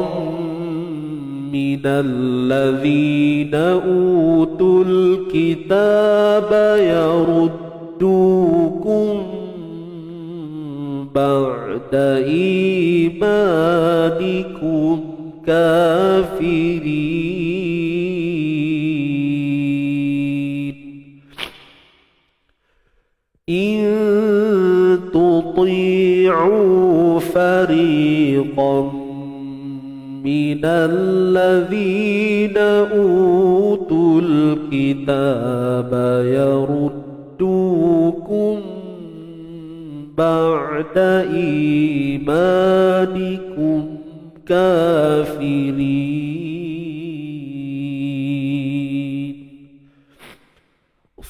من الذين أوتوا الكتاب يردوكم بعد إيمانكم كافرين إن تطيعوا فريقا من الذين أوتوا الكتاب يردوكم بعد إيمانكم كافرين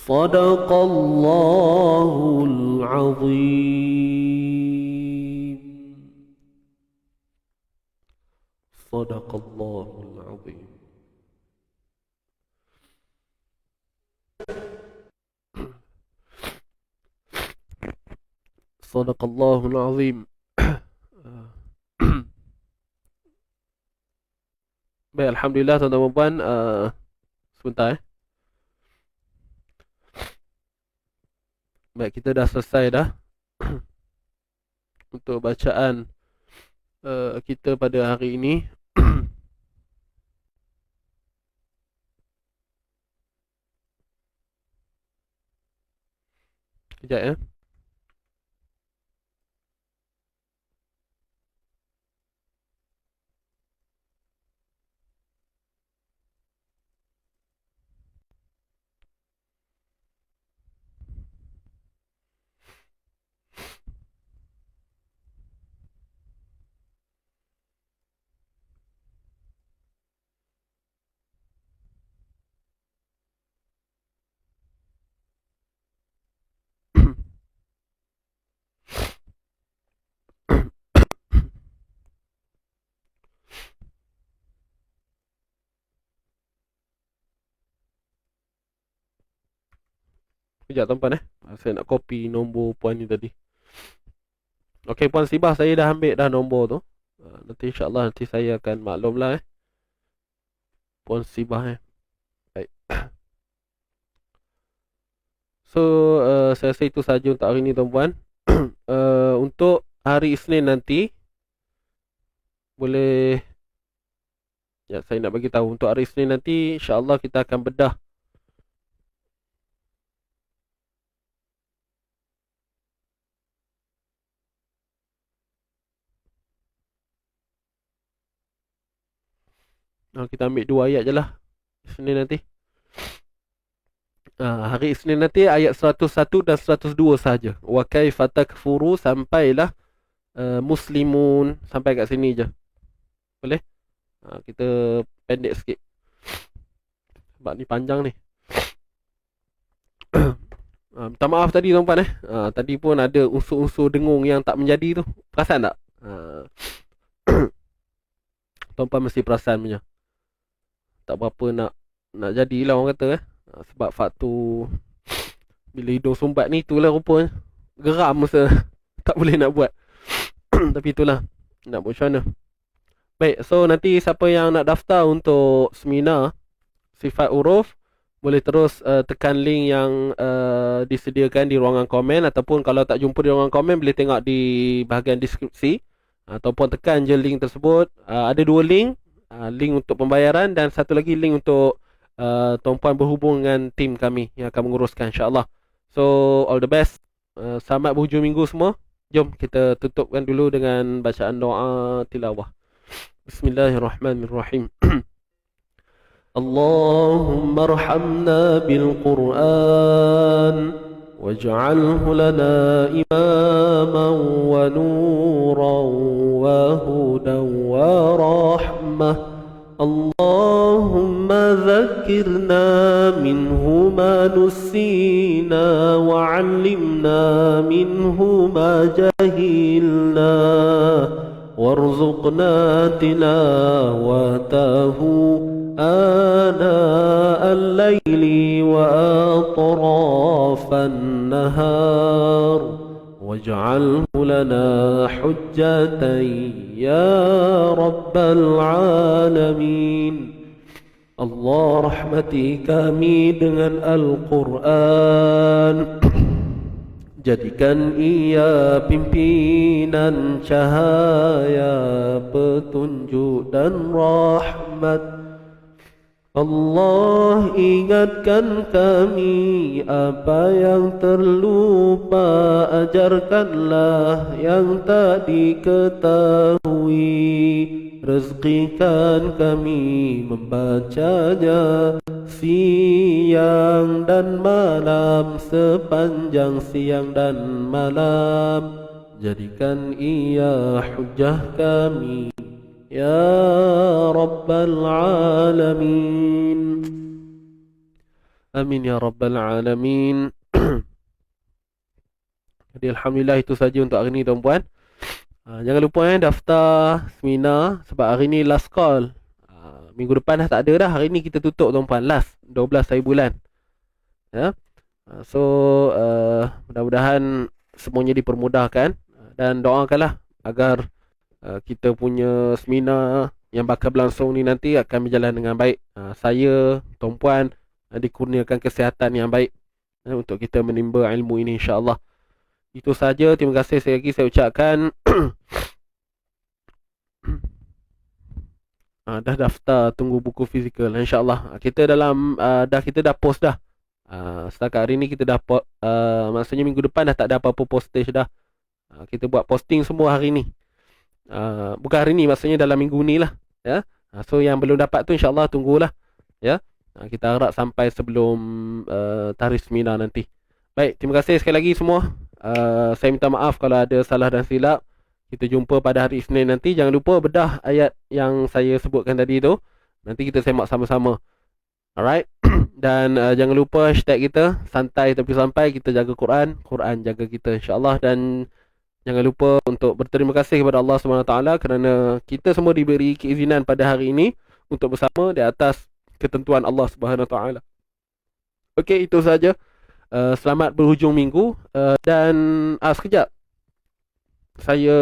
صدق الله العظيم صدق الله العظيم صدق الله العظيم. Baik, Alhamdulillah tuan-tuan dan puan, sebentar Baik, kita dah selesai dah untuk bacaan kita pada hari ini. Sekejap ya. Sekejap tuan-puan saya nak copy nombor puan ni tadi. Okey Puan Sibah, saya dah ambil dah nombor tu. Nanti insyaAllah nanti saya akan maklumlah Puan Sibah Baik. So saya rasa itu saja untuk hari ni tuan-puan. Untuk hari Isnin nanti boleh saya nak bagi tahu untuk hari Isnin nanti insyaAllah kita akan bedah kita ambil 2 ayat je lah Isnin nanti. Hari Isnin nanti ayat 101 dan 102 saja. Wa kaifa takfuru sampailah muslimun, sampai kat sini je. Boleh? Kita pendek sikit sebab ni panjang ni. Minta maaf tadi tuan-puan tadi pun ada unsur-unsur dengung yang tak menjadi tu. Perasan tak? Tuan-puan mesti perasan punya. Tak berapa nak jadilah orang kata sebab faktor bila hidung sumbat ni itulah rupanya geram masa tak boleh nak buat. Tapi itulah nak buat macam mana. Baik, so nanti siapa yang nak daftar untuk seminar sifat huruf, boleh terus tekan link yang disediakan di ruangan komen, ataupun kalau tak jumpa di ruangan komen boleh tengok di bahagian deskripsi, ataupun tekan je link tersebut. Ada dua link, link untuk pembayaran dan satu lagi link untuk tuan-puan berhubung dengan tim kami yang akan menguruskan, insya-Allah. So all the best. Selamat berhujung minggu semua. Jom kita tutupkan dulu dengan bacaan doa tilawah. Bismillahirrahmanirrahim. اللهم ارحمنا بالقرآن واجعله لنا إماما ونورا وهدى ورحمة. اللهم ذكرنا منه ما نسينا وعلمنا منه ما جهلنا وارزقنا تلاوته آناء الليل وأطراف النهار واجعله لنا حجة يا رب العالمين. Allah rahmati kami dengan Al-Quran, jadikan ia pimpinan cahaya, petunjuk dan rahmat. Allah ingatkan kami apa yang terlupa, ajarkanlah yang tak diketahui. Rezekikan kami membacanya siang dan malam, sepanjang siang dan malam. Jadikan ia hujah kami ya Rabbal Alamin. Amin ya Rabbal Alamin. Jadi Alhamdulillah itu saja untuk hari ini tuan-puan. Jangan lupa daftar seminar, sebab hari ni last call. Minggu depan dah tak ada dah. Hari ni kita tutup tuan-puan, last 12 hari bulan. Ya. So mudah-mudahan semuanya dipermudahkan, dan doakanlah agar kita punya seminar yang bakal berlangsung ni nanti akan berjalan dengan baik. Saya, tuan-puan, dikurniakan kesihatan yang baik untuk kita menimba ilmu ini, insya-Allah. Itu saja. Terima kasih sekali lagi saya ucapkan. Dah daftar, tunggu buku fizikal, insya-Allah. Kita dah post dah. Setakat hari ni kita dah maksudnya minggu depan dah tak ada apa-apa postage dah. Kita buat posting semua hari ni. Bukan hari ni, maksudnya dalam minggu ni lah, ya. So yang belum dapat tu insya-Allah tunggulah, ya. Kita harap sampai sebelum tarikh seminar nanti. Baik, terima kasih sekali lagi semua. Saya minta maaf kalau ada salah dan silap. Kita jumpa pada hari Isnin nanti. Jangan lupa bedah ayat yang saya sebutkan tadi tu. Nanti kita semak sama-sama. Alright. Dan jangan lupa hashtag kita santai tapi sampai. Kita jaga Quran, Quran jaga kita, insya-Allah. Dan jangan lupa untuk berterima kasih kepada Allah SWT kerana kita semua diberi keizinan pada hari ini untuk bersama di atas ketentuan Allah SWT. Okey, itu saja. Selamat berhujung minggu. Dan sekejap, saya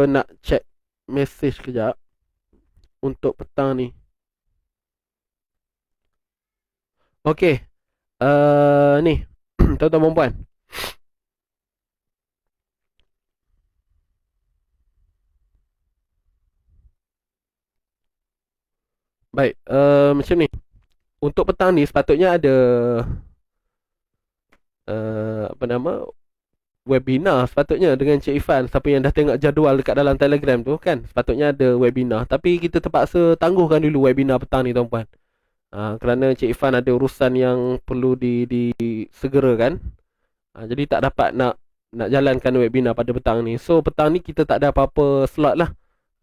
nak check mesej sekejap untuk petang ni. Okey, ni tuan-tuan dan puan, baik, macam ni. Untuk petang ni sepatutnya ada webinar sepatutnya dengan Cik Ifan. Siapa yang dah tengok jadual dekat dalam Telegram tu kan, sepatutnya ada webinar. Tapi kita terpaksa tangguhkan dulu webinar petang ni tuan-puan. Kerana Cik Ifan ada urusan yang perlu disegerakan. Jadi tak dapat nak jalankan webinar pada petang ni. So petang ni kita tak ada apa-apa slot lah.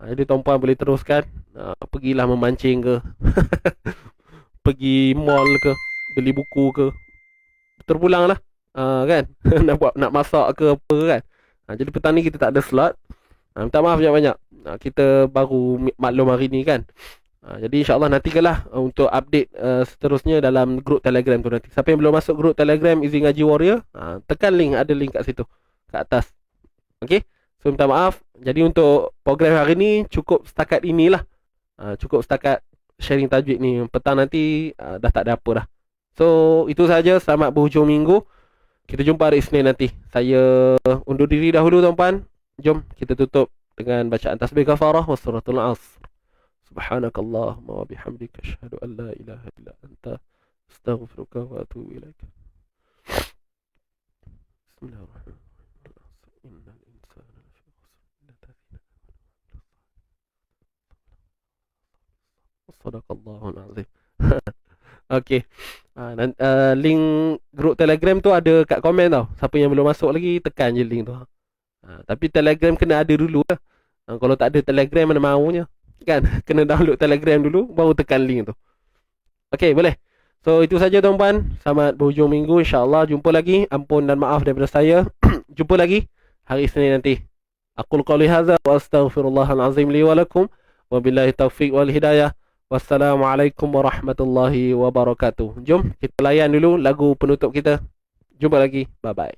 Jadi tuan-puan boleh teruskan, pergilah memancing ke pergi mall ke, beli buku ke, terpulang lah. Kan nak masak ke apa kan. Jadi petang ni kita tak ada slot. Minta maaf banyak-banyak. Kita baru maklum hari ni kan. Jadi insya-Allah nantikanlah untuk update seterusnya dalam grup Telegram tu nanti. Siapa yang belum masuk grup Telegram Easy Ngaji Warrior, tekan link, ada link kat situ, kat atas. Okey. So minta maaf. Jadi untuk program hari ni cukup setakat inilah. Cukup setakat sharing tajwid ni. Petang nanti dah tak ada apa dah. So itu saja, selamat berhujung minggu. Kita jumpa hari Isnin nanti. Saya undur diri dahulu tuan-puan. Jom kita tutup dengan bacaan tasbih kafarah wa suratul asr. Subhanakallahumma wa bihamdika asyhadu an la ilaha illa anta astaghfiruka wa atubu ilaik. Bismillahirrahmanirrahim. Innal insana lafi khusr illa alladhina amanu. Sadaqallahul azim. Okey. Link grup Telegram tu ada kat komen tau. Siapa yang belum masuk lagi, tekan je link tu. Tapi Telegram kena ada dulu lah. Kalau tak ada Telegram, mana maunya. Kan? Kena download Telegram dulu, baru tekan link tu. Okey, boleh. So itu saja tuan-puan. Selamat berhujung minggu. InsyaAllah jumpa lagi. Ampun dan maaf daripada saya. Jumpa lagi hari Isnin nanti. Aqul qawli hadza wa astaghfirullahal azim li wa lakum. Wabillahi taufiq wal hidayah. Wassalamualaikum warahmatullahi wabarakatuh. Jom kita layan dulu lagu penutup kita. Jumpa lagi. Bye-bye.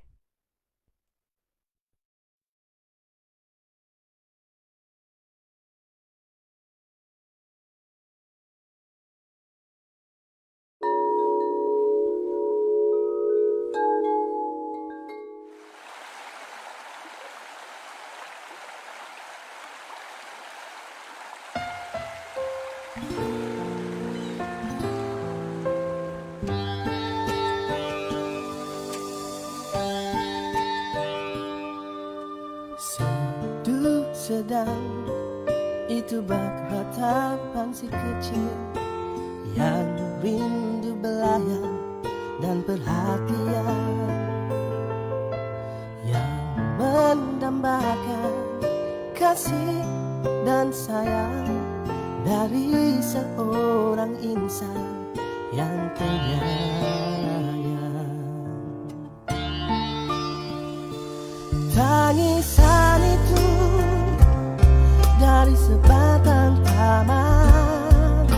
Seduh sedang itu bak harapan si kecil yang rindu belayar dan perhatian, yang mendambakan kasih dan sayang dari seorang insan yang penyayang. Tangisan itu dari sebatang taman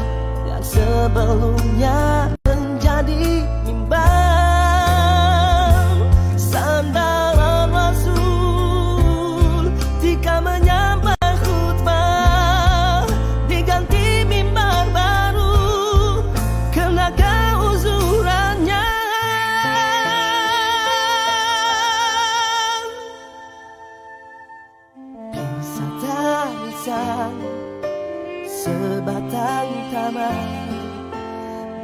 yang sebelumnya menjadi bimbang, sandaran Rasul jika menyampai khutbah, diganti mimbar baru karena keuzurannya. Kisah sebatang taman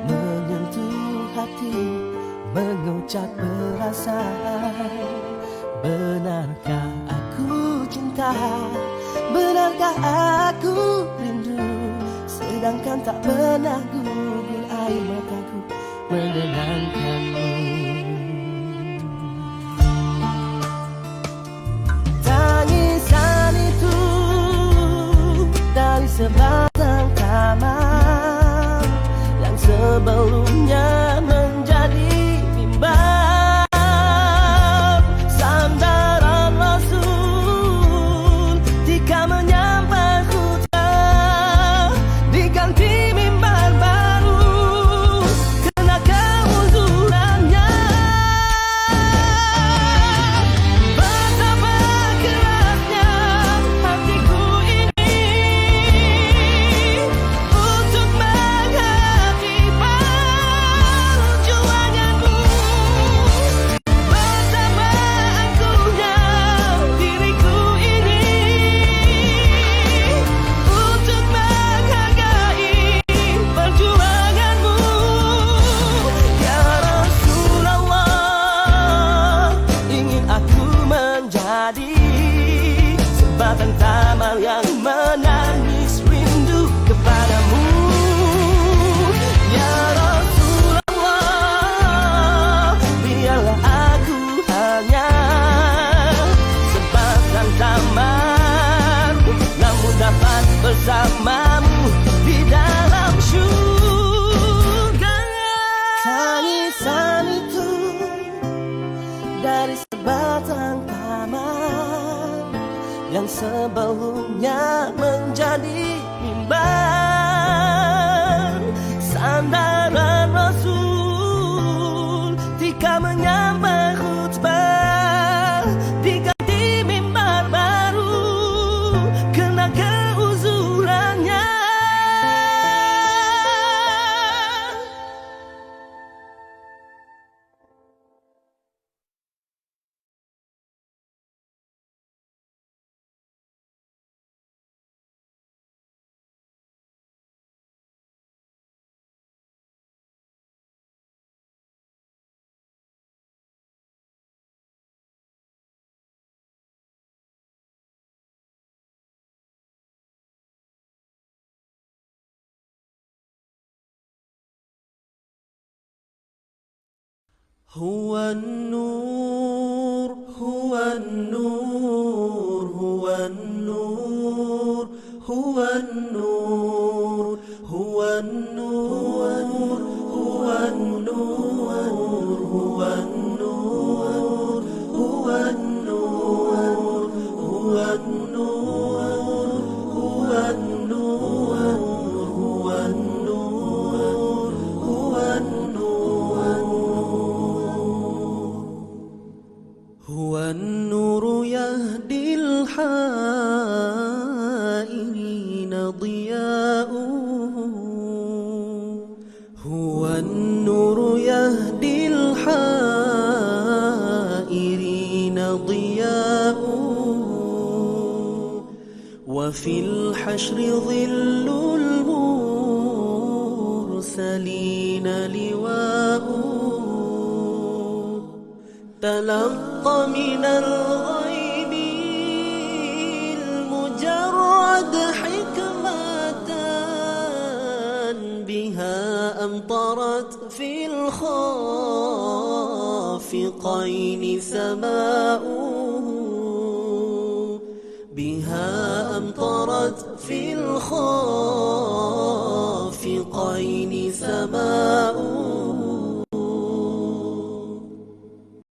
menyentuh hati, mengucap perasaan. Benarkah aku cinta? Benarkah aku rindu? Sedangkan tak pernah gugur air mataku mengenangkanmu. Tangisan itu dari sebatang taman yang sebelumnya menjadi bimbang, sandaran Rasul jika menyampai khutbah, diganti mimbar baru karena keuzurannya. Betapa kerasnya hatiku ini untuk menghadapi perjuanganmu. Betapa angkuhnya diriku ini untuk menghargai perjuanganmu. Ya Rasulullah, ingin aku menjadi sebatang taman yang menangis rindu kepadamu. Ya Rasulullah, biarlah aku hanya sebatang taman, namun dapat bersamamu di dalam syurga. Tangisan itu dari sebatang taman yang sebelumnya menjadi bimbang, sandaran Rasul jika menyampai khutbah, diganti mimbar baru karena keuzurannya. هو النور هو النور هو النور هو النور هو النور هو النور هو النور هو النور هو النور هو النور هو النور هو النور هو النور يهدي الحائرين ضياؤه هو النور يهدي الحائرين ضياؤه وفي الحشر ظل المرسلين لواؤه تلقى من الغيب المجرد حكمة بها أمطرت في الخافقين سماؤه بها أمطرت في الخافقين